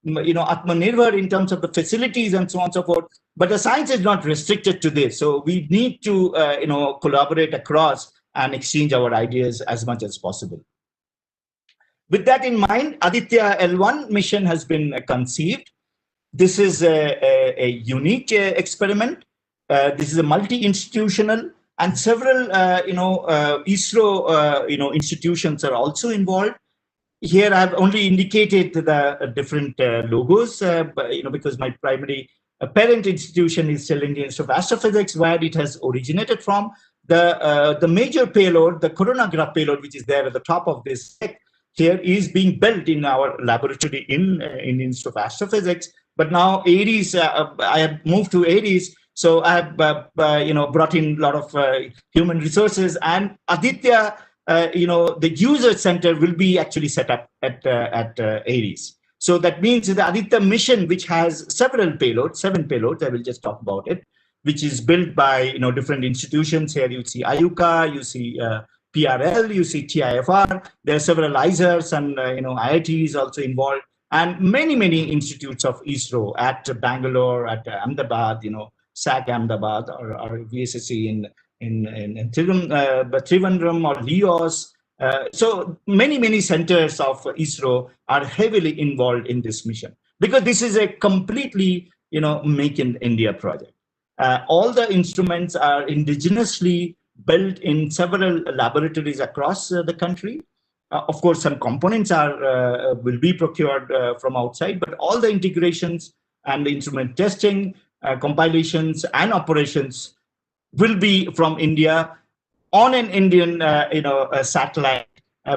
Atmanirbhar in terms of the facilities and so on and so forth. But the science is not restricted to this. So we need to, collaborate across and exchange our ideas as much as possible. With that in mind, Aditya L1 mission has been conceived. This is a unique experiment. This is a multi-institutional, and several, ISRO, institutions are also involved. Here I've only indicated the different logos, because my primary parent institution is still Indian Institute of Astrophysics, where it has originated from. The major payload, the coronagraph payload, which is there at the top of this deck, here is being built in our laboratory in Institute of Astrophysics. But now ARIES, I have moved to ARIES, so I have brought in a lot of human resources, and Aditya, the user center will be actually set up at ARIES. So that means the Aditya mission, which has several payloads, 7 payloads, I will just talk about it, which is built by different institutions. Here you see IUCA, you see PRL, you see TIFR. There are several ISRs and IITs also involved, and many institutes of ISRO at Bangalore, at Ahmedabad, SAC Ahmedabad, or VSSC in Trivandrum or Leos. So many centers of ISRO are heavily involved in this mission, because this is a completely Make in India project. All the instruments are indigenously built in several laboratories across the country. Of course, some components will be procured from outside, but all the integrations and the instrument testing, compilations, and operations will be from India on an Indian, satellite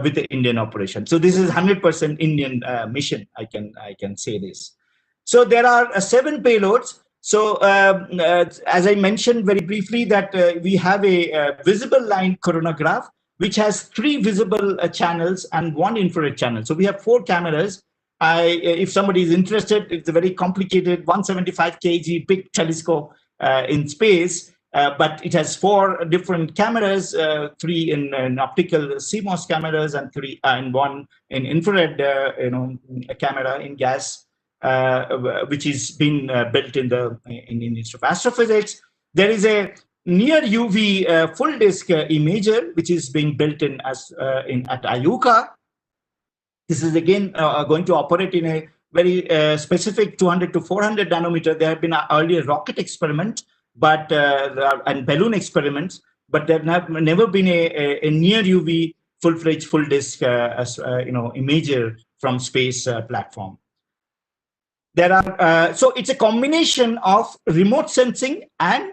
with the Indian operation. So this is 100% Indian mission. I can say this. So there are 7 payloads. So as I mentioned very briefly, that we have a visible line coronagraph, which has 3 visible channels and 1 infrared channel. So we have 4 cameras. If somebody is interested, it's a very complicated 175 kg big telescope in space, but it has 4 different cameras, 3 in optical CMOS cameras, and 1 in infrared camera in gas, which is being built in the Institute of Astrophysics. There is a near UV full disk imager, which is being built at IUCA. This is again going to operate in a very specific 200 to 400 nanometer. There have been earlier rocket experiments, and balloon experiments, but there have never been a near UV full-fledged full disk imager from space platform. There are so it's a combination of remote sensing and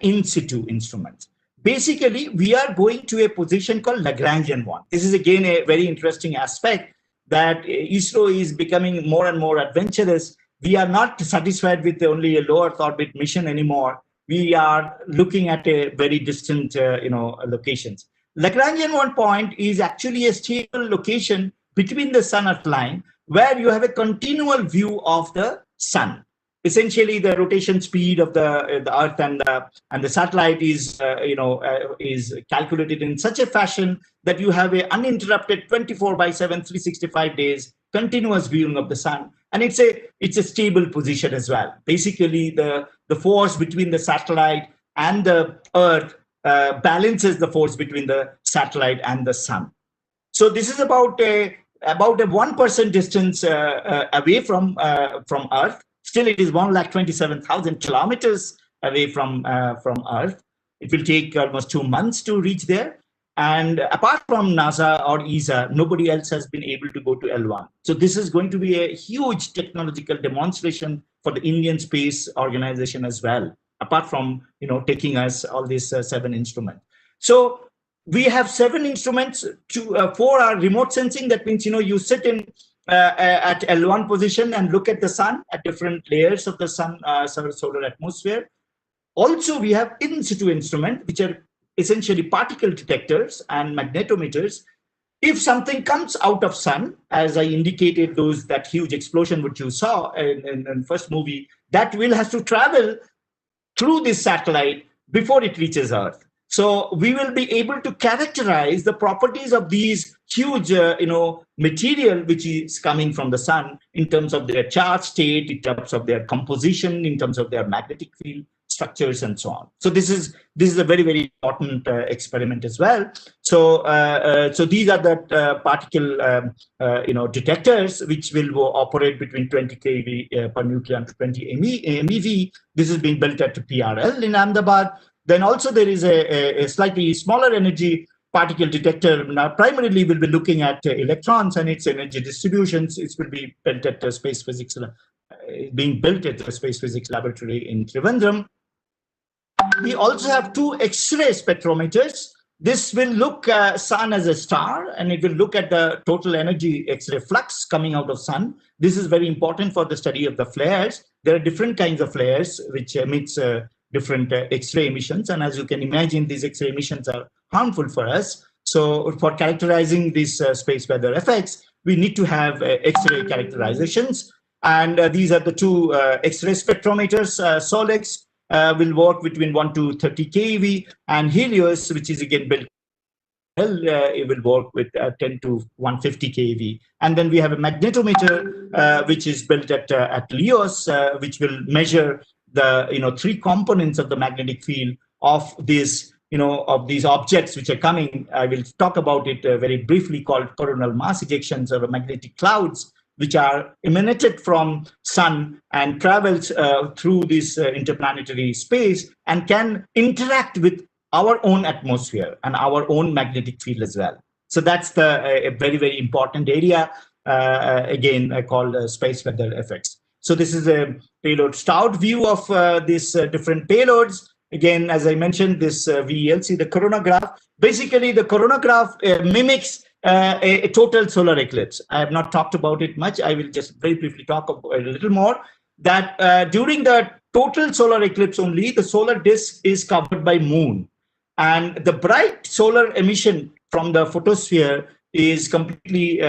in situ instruments. Basically, we are going to a position called Lagrangian one. This is again a very interesting aspect, that ISRO is becoming more and more adventurous. We are not satisfied with only a low Earth orbit mission anymore. We are looking at a very distant, locations. Lagrangian one point is actually a stable location between the Sun-Earth line, where you have a continual view of the Sun. Essentially, the rotation speed of the Earth and the satellite is calculated in such a fashion that you have a uninterrupted 24/7, 365 days continuous viewing of the Sun, and it's a stable position as well. Basically, the force between the satellite and the Earth balances the force between the satellite and the Sun. So this is about a 1% distance away from Earth. Still, it is 127,000 kilometers away from Earth. It will take almost 2 months to reach there. And apart from NASA or ESA, nobody else has been able to go to L1. So this is going to be a huge technological demonstration for the Indian Space Organization as well, apart from taking us all these 7 instruments. So we have 7 instruments. 4 are remote sensing. That means you sit in at L1 position and look at the Sun, at different layers of the Sun solar atmosphere. Also, we have in situ instruments, which are essentially particle detectors and magnetometers. If something comes out of Sun, as I indicated, that huge explosion which you saw in the first movie, that will have to travel through this satellite before it reaches Earth. So we will be able to characterize the properties of these huge, material which is coming from the sun in terms of their charge state, in terms of their composition, in terms of their magnetic field structures, and so on. So this is a very, very important experiment as well. So so these are the particle detectors which will operate between 20 keV per nucleon to 20 MeV. This is being built at PRL in Ahmedabad. Then also there is a slightly smaller energy particle detector. Now primarily we'll be looking at electrons and its energy distributions. It will be built at the Space Physics Laboratory in Trivandrum. We also have two X-ray spectrometers. This will look sun as a star, and it will look at the total energy X-ray flux coming out of sun. This is very important for the study of the flares. There are different kinds of flares which emits different X-ray emissions, and as you can imagine, these X-ray emissions are harmful for us. So for characterizing these space weather effects, we need to have X-ray characterizations, and these are the two X-ray spectrometers. Solex will work between 1 to 30 keV, and Helios, which is again built, it will work with 10 to 150 keV. And then we have a magnetometer which is built at LEOS, which will measure the three components of the magnetic field of these of these objects which are coming. I will talk about it very briefly, called coronal mass ejections, or magnetic clouds, which are emanated from sun and travels through this interplanetary space and can interact with our own atmosphere and our own magnetic field as well. So that's a very, very important area, again called space weather effects. So this is a payload stout view of these different payloads. Again, as I mentioned, this VELC, the coronagraph. Basically, the coronagraph mimics a total solar eclipse. I have not talked about it much. I will just very briefly talk about a little more. That during the total solar eclipse only, the solar disk is covered by moon. And the bright solar emission from the photosphere is completely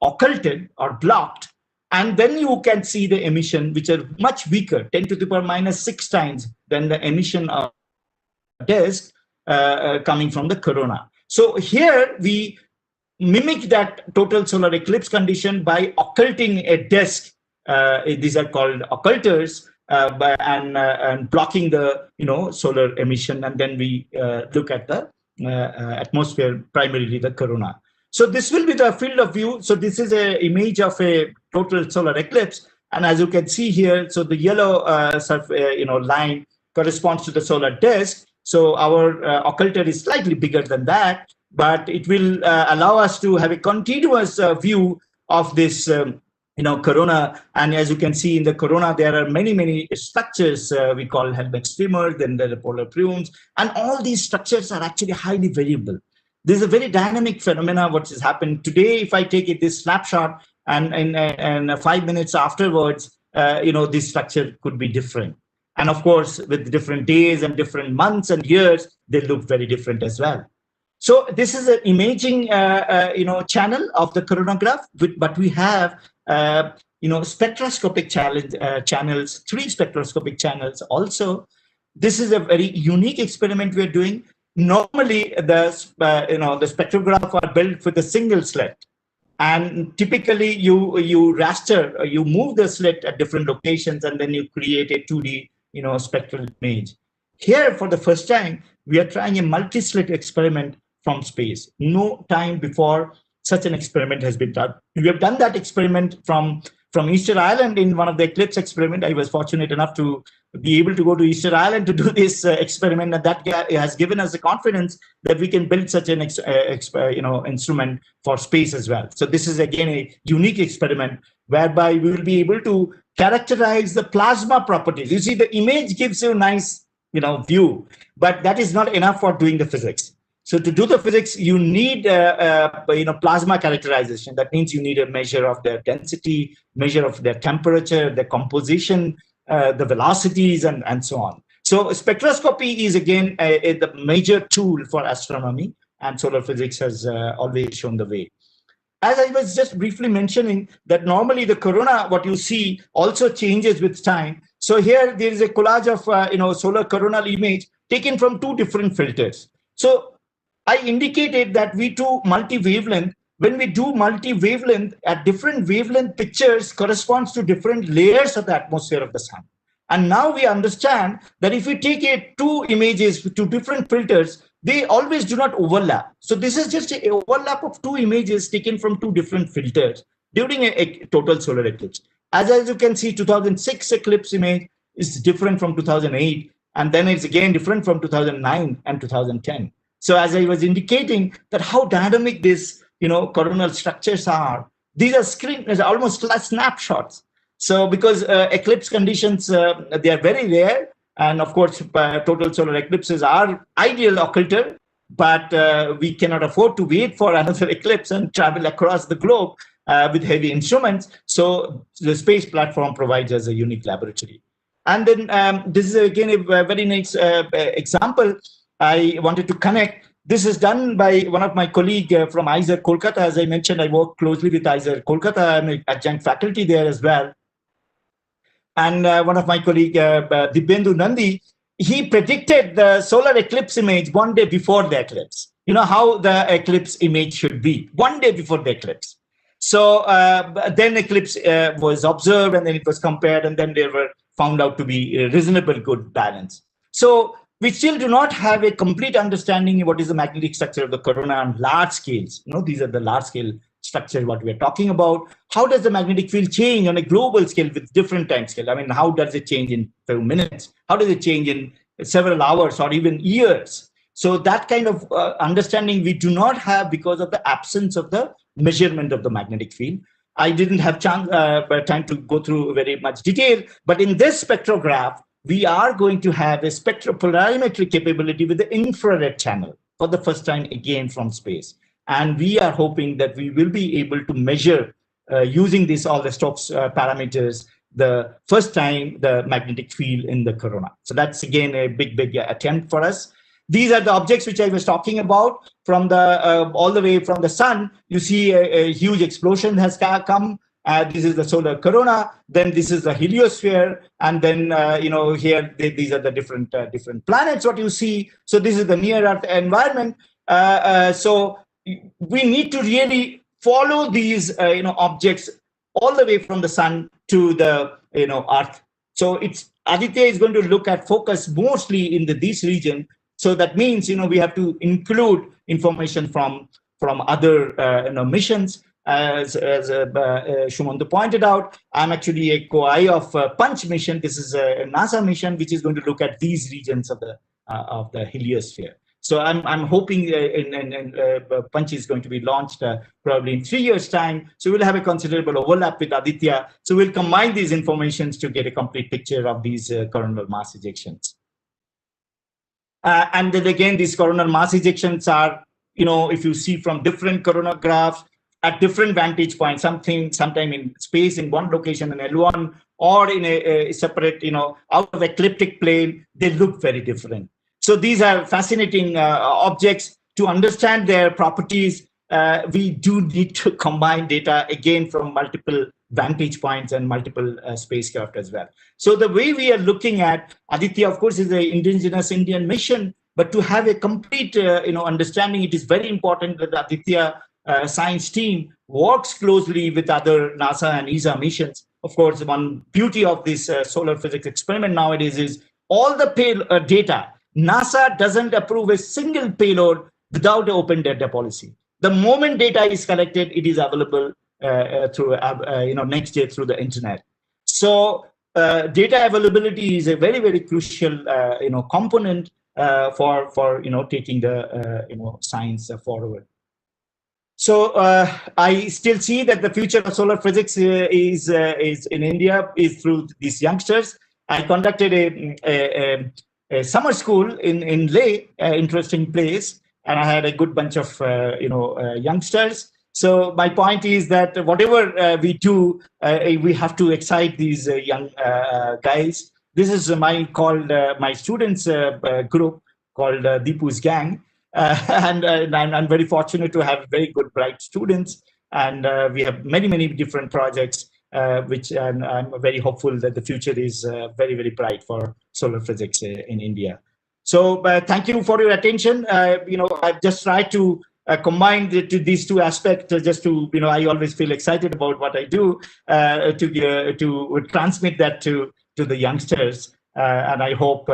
occulted or blocked. And then you can see the emission, which are much weaker, 10 to the power minus 6 times than the emission of disk coming from the corona. So here we mimic that total solar eclipse condition by occulting a disk. These are called occulters, and blocking the solar emission, and then we look at the atmosphere, primarily the corona. So this will be the field of view. So this is an image of a total solar eclipse, and as you can see here, so the yellow line corresponds to the solar disk. So our occulter is slightly bigger than that, but it will allow us to have a continuous view of this corona. And as you can see in the corona, there are many structures we call helmet streamers, then there are polar plumes, and all these structures are actually highly variable. This is a very dynamic phenomena what has happened today. If I take this snapshot and 5 minutes afterwards, this structure could be different. And of course, with different days and different months and years, they look very different as well. So this is an imaging, channel of the coronagraph, but we have, spectroscopic channels, 3 spectroscopic channels also. This is a very unique experiment we're doing. Normally, the spectrograph are built with a single slit, and typically you raster, you move the slit at different locations, and then you create a 2D spectral image. Here, for the first time, we are trying a multi-slit experiment from space. No time before such an experiment has been done. We have done that experiment from Easter Island in one of the eclipse experiment. I was fortunate enough to be able to go to Easter Island to do this experiment, and that has given us the confidence that we can build such an instrument for space as well. So this is again a unique experiment whereby we will be able to characterize the plasma properties. You see, the image gives you a nice view, but that is not enough for doing the physics. So to do the physics, you need plasma characterization. That means you need a measure of their density, measure of their temperature, their composition, the velocities, and so on. So spectroscopy is again the major tool for astronomy, and solar physics has always shown the way. As I was just briefly mentioning, that normally the corona, what you see, also changes with time. So here there is a collage of solar coronal image. taken from two different filters. So I indicated that we do multi-wavelength. When we do multi-wavelength, at different wavelength pictures corresponds to different layers of the atmosphere of the sun. And now we understand that if we take two images with two different filters, they always do not overlap. So this is just an overlap of two images taken from two different filters during a total solar eclipse. As you can see, 2006 eclipse image is different from 2008, and then it's again different from 2009 and 2010. So as I was indicating that how dynamic these coronal structures are, these are almost like snapshots. So because eclipse conditions, they are very rare. And of course, total solar eclipses are ideal occulter, but we cannot afford to wait for another eclipse and travel across the globe with heavy instruments. So the space platform provides us a unique laboratory. And then this is again a very nice example I wanted to connect. This is done by one of my colleagues from ARIES Kolkata. As I mentioned, I work closely with ARIES Kolkata. I'm an adjunct faculty there as well. And one of my colleagues, Dipendu Nandi, he predicted the solar eclipse image one day before the eclipse. How the eclipse image should be one day before the eclipse. So then eclipse was observed, and then it was compared, and then they were found out to be a reasonable good balance. So we still do not have a complete understanding of what is the magnetic structure of the corona on large scales. These are the large scale structure what we are talking about. How does the magnetic field change on a global scale with different time scale? I mean, how does it change in few minutes? How does it change in several hours or even years? So that kind of understanding we do not have because of the absence of the measurement of the magnetic field. I didn't have time to go through very much detail, but in this spectrograph, we are going to have a spectropolarimetry capability with the infrared channel for the first time again from space. And we are hoping that we will be able to measure using all the Stokes parameters the first time the magnetic field in the corona. So that's again a big attempt for us. These are the objects which I was talking about from the all the way from the sun. You see a huge explosion has come. This is the solar corona. Then this is the heliosphere, and then here these are the different planets. What you see. So this is the near Earth environment. So we need to really follow these objects all the way from the sun to the Earth. So Aditya is going to look at focus mostly in this region. So that means we have to include information from other missions. As Shumantu pointed out, I'm actually a co-I of Punch mission. This is a NASA mission which is going to look at these regions of the heliosphere. So I'm hoping Punch is going to be launched probably in 3 years' time. So we'll have a considerable overlap with Aditya. So we'll combine these informations to get a complete picture of these coronal mass ejections. And then again, these coronal mass ejections are, if you see from different coronagraphs at different vantage points, sometime in space in one location in L1 or in a separate, out of ecliptic plane, they look very different. So these are fascinating objects. To understand their properties, we do need to combine data again from multiple vantage points and multiple spacecraft as well. So the way we are looking at Aditya, of course, is an indigenous Indian mission, but to have a complete understanding, it is very important that the Aditya science team works closely with other NASA and ESA missions. Of course, one beauty of this solar physics experiment nowadays is all the data. NASA doesn't approve a single payload without an open data policy. The moment data is collected, it is available through next day through the internet. So data availability is a very crucial component for taking the science forward. So I still see that the future of solar physics is in India is through these youngsters. I conducted a summer school in Leh, interesting place, and I had a good bunch of youngsters. So my point is that whatever we do, we have to excite these young guys. This is my students group called Deepu's Gang. And I'm very fortunate to have very good, bright students. And we have many different projects, which I'm very hopeful that the future is very bright for solar physics in India. So thank you for your attention. I've just tried to combine these two aspects just to, I always feel excited about what I do to transmit that to the youngsters. And I hope,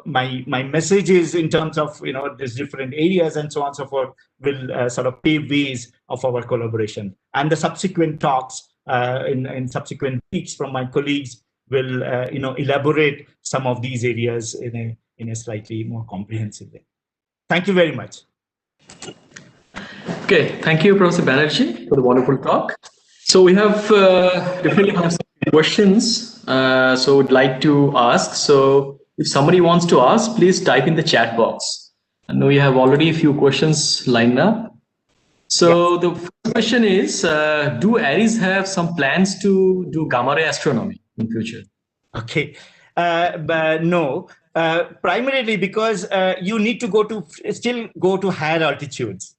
my messages in terms of, these different areas and so on and so forth will sort of pave ways of our collaboration. And the subsequent talks in subsequent weeks from my colleagues will elaborate some of these areas in a slightly more comprehensive way. Thank you very much. Okay, thank you, Professor Banerjee, for the wonderful talk. So we have definitely have some questions. So would like to ask. So if somebody wants to ask, please type in the chat box. I know you have already a few questions lined up. So the first question is, do ARIES have some plans to do gamma ray astronomy in future? Okay, but no, primarily because you need to still go to higher altitudes.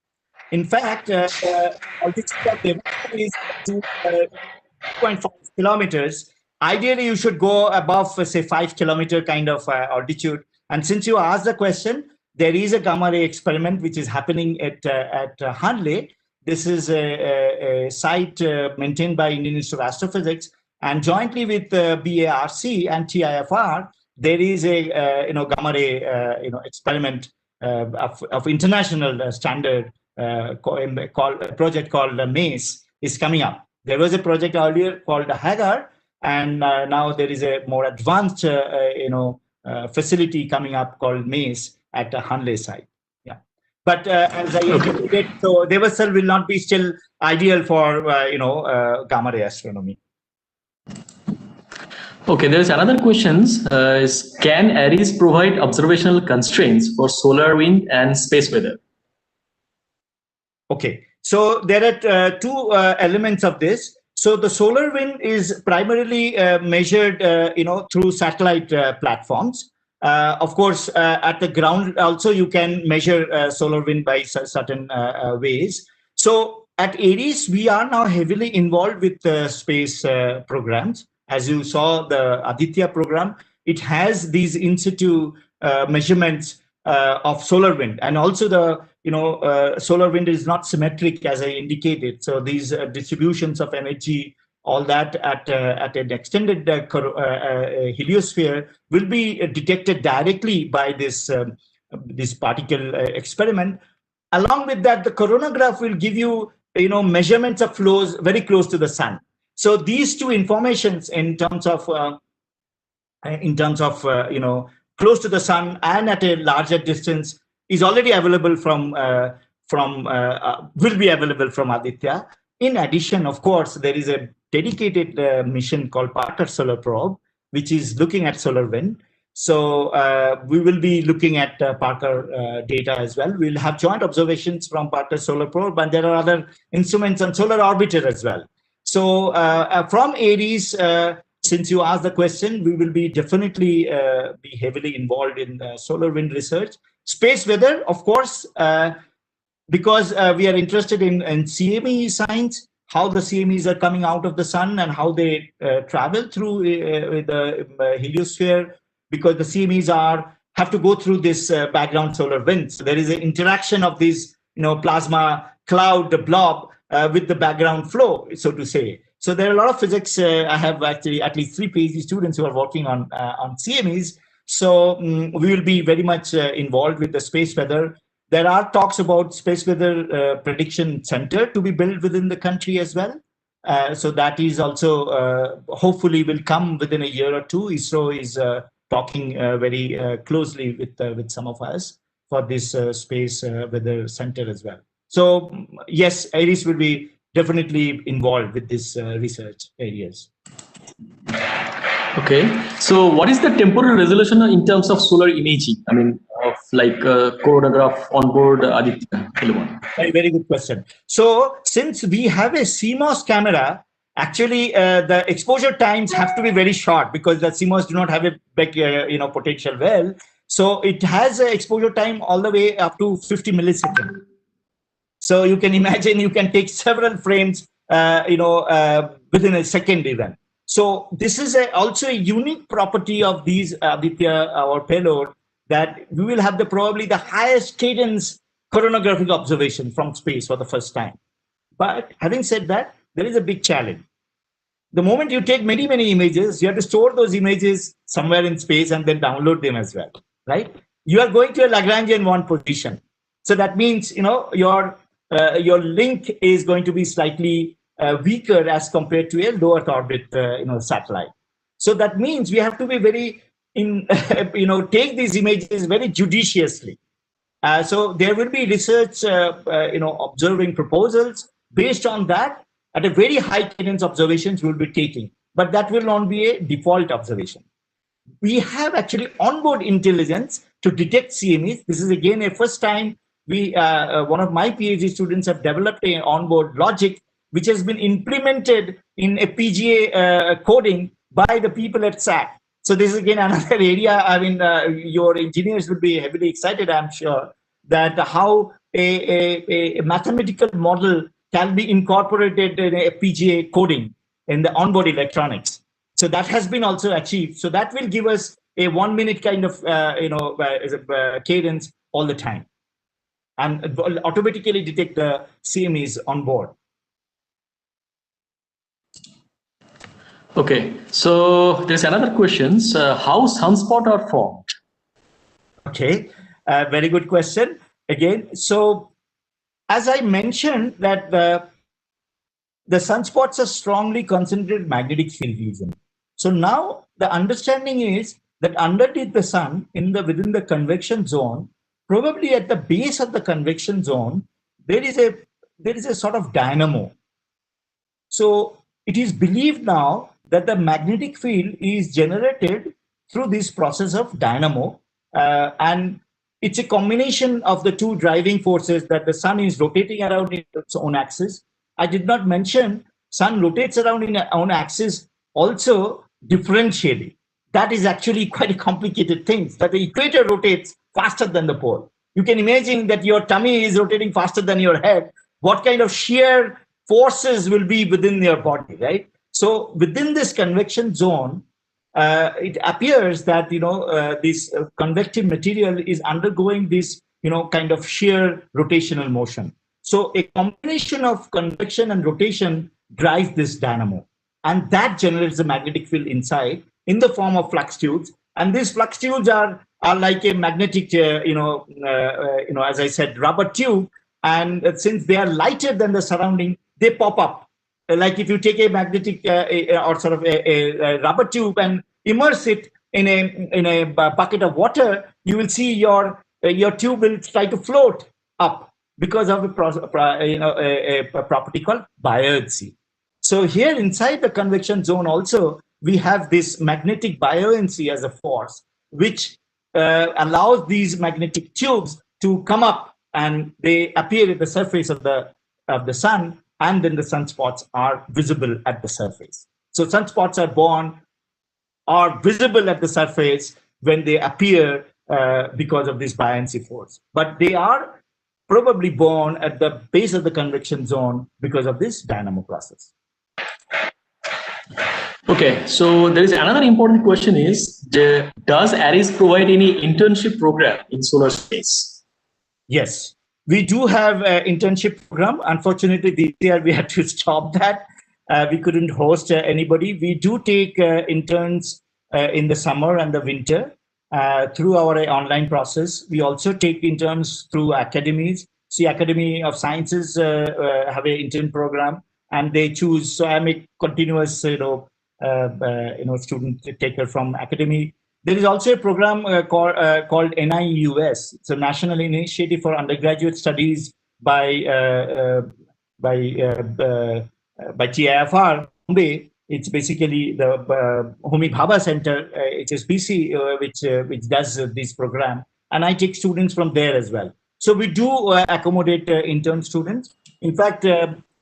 In fact, altitude of the is 2.5 kilometers. Ideally, you should go above, say, 5-kilometer kind of altitude. And since you asked the question, there is a gamma ray experiment which is happening at Hanle. This is a site maintained by Indian Institute of Astrophysics, and jointly with BARC and TIFR, there is a gamma ray experiment of international standard project called MACE is coming up. There was a project earlier called Hagar, and now there is a more advanced facility coming up called MACE at the Hanle site. Yeah, but as I indicated, so Devasal will not be still ideal for gamma ray astronomy. Okay, there is another question. Is can ARIES provide observational constraints for solar wind and space weather? Okay, so there are two elements of this. So the solar wind is primarily measured, through satellite platforms. Of course, at the ground also you can measure solar wind by certain ways. So at ARIES, we are now heavily involved with space programs. As you saw, the Aditya program, it has these in situ measurements of solar wind, and also the solar wind is not symmetric, as I indicated. So these distributions of energy, all that at an extended heliosphere will be detected directly by this particle experiment. Along with that, the coronagraph will give you measurements of flows very close to the sun. So these two informations in terms of close to the sun and at a larger distance is already available will be available from Aditya. In addition, of course, there is a dedicated mission called Parker Solar Probe, which is looking at solar wind. So we will be looking at Parker data as well. We'll have joint observations from Parker Solar Probe, and there are other instruments on Solar Orbiter as well. So from ARIES, since you asked the question, we will be definitely be heavily involved in solar wind research. Space weather, of course, because we are interested in CME science, how the CMEs are coming out of the sun and how they travel through the heliosphere, because the CMEs have to go through this background solar wind. So there is an interaction of this plasma cloud blob with the background flow, so to say. So there are a lot of physics. I have actually at least 3 PhD students who are working on CMEs. So we will be very much involved with the space weather. There are talks about space weather prediction center to be built within the country as well. So that is also hopefully will come within a year or two. ISRO is talking very closely with some of us for this space weather center as well. So yes, ARIES will be definitely involved with this research areas. Okay, so what is the temporal resolution in terms of solar imaging? I mean, of like coronagraph on board Aditya? Very good question. So since we have a CMOS camera, actually the exposure times have to be very short because the CMOS do not have a big potential well. So it has an exposure time all the way up to 50 milliseconds. So you can imagine you can take several frames, within a second even. So this is also a unique property of these Aditya, our payload, that we will have probably the highest cadence coronagraphic observation from space for the first time. But having said that, there is a big challenge. The moment you take many, many images, you have to store those images somewhere in space and then download them as well, right? You are going to a Lagrangian one position. So that means, your link is going to be slightly weaker as compared to a low Earth orbit, satellite. So that means we have to be very, take these images very judiciously. So there will be research, observing proposals based on that. At a very high cadence observations we'll be taking, but that will not be a default observation. We have actually onboard intelligence to detect CMEs. This is again a first time one of my PhD students have developed an onboard logic which has been implemented in a PGA coding by the people at SAT. So this is again another area. I mean, your engineers will be heavily excited, I'm sure, that how a mathematical model can be incorporated in a FPGA coding in the onboard electronics. So that has been also achieved. So that will give us a 1 minute kind of cadence all the time, and automatically detect the CMEs on board. Okay, so there's another question. How sunspots are formed? Okay, very good question again. So as I mentioned that the sunspots are strongly concentrated magnetic field region. So now the understanding is that underneath the sun, within the convection zone, probably at the base of the convection zone, there is a sort of dynamo. So it is believed now that the magnetic field is generated through this process of dynamo, and it's a combination of the two driving forces, that the sun is rotating around in its own axis. I did not mention sun rotates around in its own axis also differentially. That is actually quite a complicated thing, that the equator rotates faster than the pole. You can imagine that your tummy is rotating faster than your head. What kind of shear forces will be within your body, right? So within this convection zone, it appears that this convective material is undergoing this kind of shear rotational motion. So a combination of convection and rotation drives this dynamo, and that generates the magnetic field inside in the form of flux tubes. And these flux tubes are like a magnetic, as I said, rubber tube. And since they are lighter than the surrounding, they pop up. Like if you take a magnetic or sort of a rubber tube and immerse it in a bucket of water, you will see your tube will try to float up because of a property called buoyancy. So here inside the convection zone also, we have this magnetic buoyancy as a force, which allows these magnetic tubes to come up, and they appear at the surface of the sun, and then the sunspots are visible at the surface. So sunspots are visible at the surface when they appear because of this buoyancy force. But they are probably born at the base of the convection zone because of this dynamo process. Okay, so there is another important question is, does ARIES provide any internship program in solar space? Yes, we do have an internship program. Unfortunately, this year we had to stop that. We couldn't host anybody. We do take interns in the summer and the winter through our online process. We also take interns through academies. See, Academy of Sciences have an intern program, and they choose. So I'm a continuous, student taker from academy. There is also a program called NIUS. It's a National Initiative for Undergraduate Studies by TIFR Bombay. It's basically the Homi Bhabha Center, HSBC, which does this program, and I take students from there as well. So we do accommodate intern students. In fact,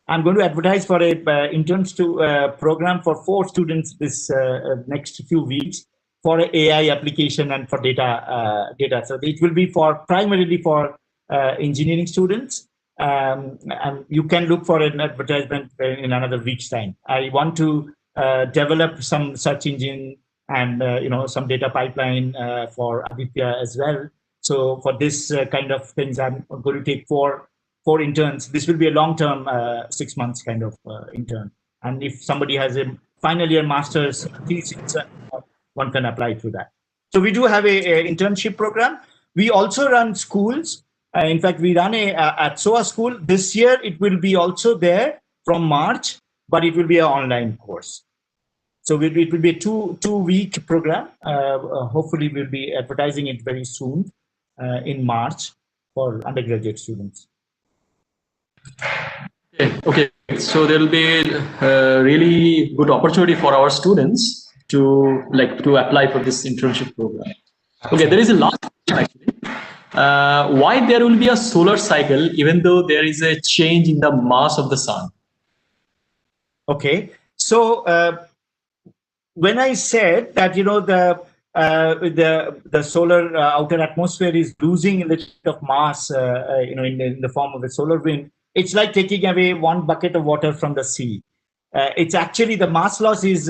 I'm going to advertise for a interns program for 4 students this next few weeks for AI application and for data. So it will be primarily for engineering students. And you can look for an advertisement in another week's time. I want to develop some search engine and some data pipeline for Aditya as well. So for this kind of things, I'm going to take four interns. This will be a long-term 6 months kind of intern. And if somebody has a final year master's thesis, one can apply to that. So we do have a internship program. We also run schools. In fact, we run at SOA school. This year, it will be also there from March, but it will be an online course. So it will be a two-week program. Hopefully, we'll be advertising it very soon in March for undergraduate students. Okay. So there will be a really good opportunity for our students to apply for this internship program. Okay, there is a last question actually. Why there will be a solar cycle even though there is a change in the mass of the sun? Okay, so when I said that the solar outer atmosphere is losing a little bit of mass, in the form of a solar wind, it's like taking away one bucket of water from the sea. It's actually the mass loss is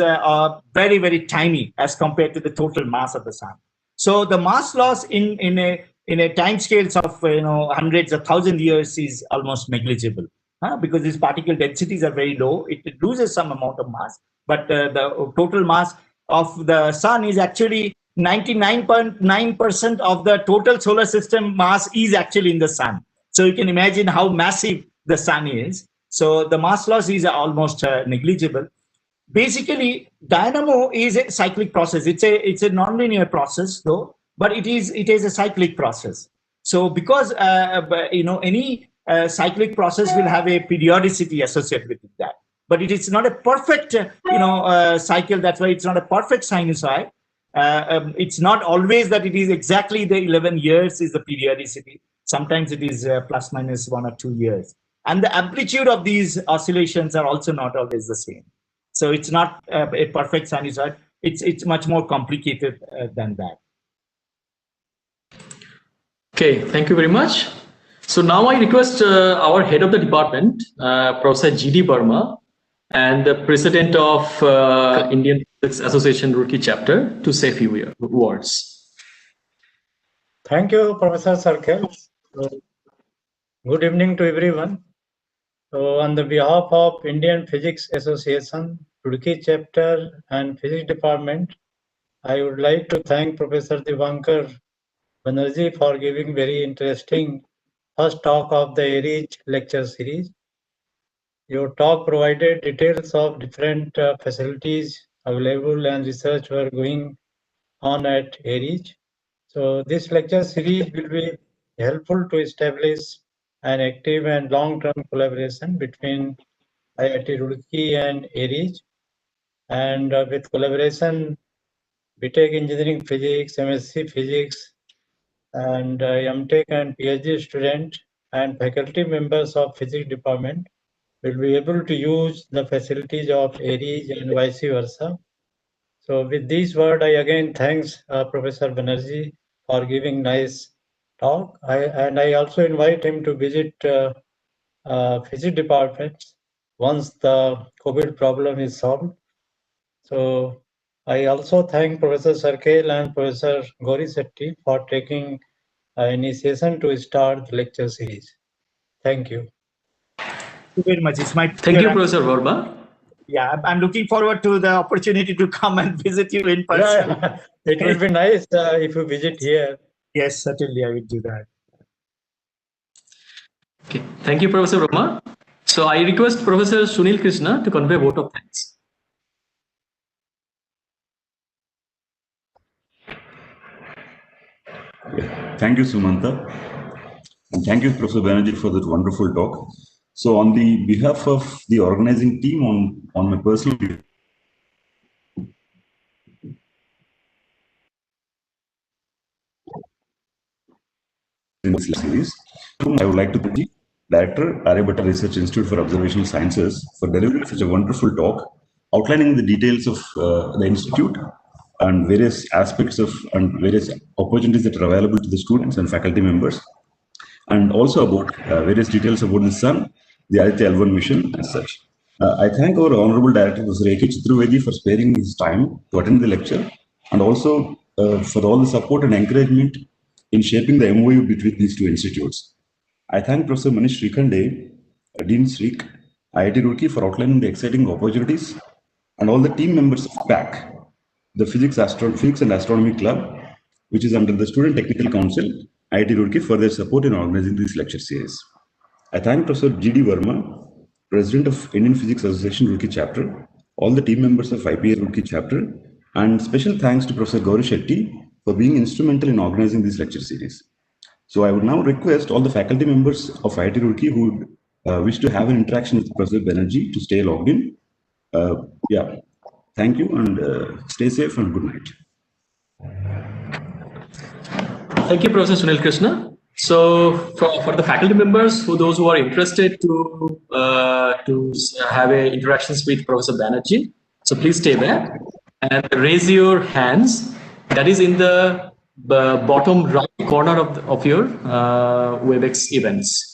very, very tiny as compared to the total mass of the sun. So the mass loss in a time scales of hundreds of thousand years is almost negligible, because these particle densities are very low. It loses some amount of mass, but the total mass of the sun is actually 99.9% of the total solar system mass is actually in the sun. So you can imagine how massive the sun is. So the mass loss is almost negligible. Basically, dynamo is a cyclic process. It's a nonlinear process though, but it is a cyclic process. So because any cyclic process will have a periodicity associated with that, but it is not a perfect cycle. That's why it's not a perfect sinusoid. It's not always that it is exactly the 11 years is the periodicity. Sometimes it is plus minus 1 or 2 years. And the amplitude of these oscillations are also not always the same. So it's not a perfect sinusoid. It's much more complicated than that. Okay, thank you very much. So now I request our head of the department, Professor G.D. Burma, and the president of Indian Physics Association Roorkee chapter to say a few words. Thank you, Professor Sarkel. Good evening to everyone. So on the behalf of Indian Physics Association, Roorkee chapter and Physics department, I would like to thank Professor Dipankar Banerjee for giving very interesting first talk of the ARIES lecture series. Your talk provided details of different facilities available and research were going on at ARIES. So this lecture series will be helpful to establish an active and long-term collaboration between IIT Roorkee and ARIES. And with collaboration, BTech Engineering Physics, MSc Physics, and MTech and PhD student and faculty members of Physics department will be able to use the facilities of ARIES and vice versa. So with these words, I again thanks Professor Banerjee for giving nice talk. I also invite him to visit Physics department once the COVID problem is solved. So I also thank Professor Sarkel and Professor Gauri Setti for taking initiation to start the lecture series. Thank you. Thank you very much. It's my Thank you, Professor Verma. Yeah, I'm looking forward to the opportunity to come and visit you in person. Yeah, it will be nice if you visit here. Yes, certainly I will do that. Okay, thank you, Professor Verma. So I request Professor Sunil Krishna to convey a vote of thanks. Thank you, Sumanta. And thank you, Professor Banerjee, for that wonderful talk. So on the behalf of the organizing team, on my personal in this series, I would like to thank the Director, Aryabhatta Research Institute for Observational Sciences, for delivering such a wonderful talk, outlining the details of the institute and various aspects of and various opportunities that are available to the students and faculty members, and also about various details about the sun, the Aditya L1 mission as such. I thank our Honorable Director, Professor A.K. Chitruvedi, for sparing his time to attend the lecture, and also for all the support and encouragement in shaping the MOU between these two institutes. I thank Professor Manish Srikhande, Dean Srik, IIT Roorkee, for outlining the exciting opportunities, and all the team members of PAC, the Physics and Astronomy Club, which is under the Student Technical Council, IIT Roorkee, for their support in organizing this lecture series. I thank Professor G.D. Verma, President of Indian Physics Association Roorkee Chapter, all the team members of IPA Roorkee Chapter, and special thanks to Professor Gauri Shetty for being instrumental in organizing this lecture series. So I would now request all the faculty members of IIT Roorkee who wish to have an interaction with Professor Banerjee to stay logged in. Yeah, thank you, and stay safe and good night. Thank you, Professor Sunil Krishna. So for the faculty members, those who are interested to have interactions with Professor Banerjee, so please stay there and raise your hands. That is in the bottom right corner of your WebEx events.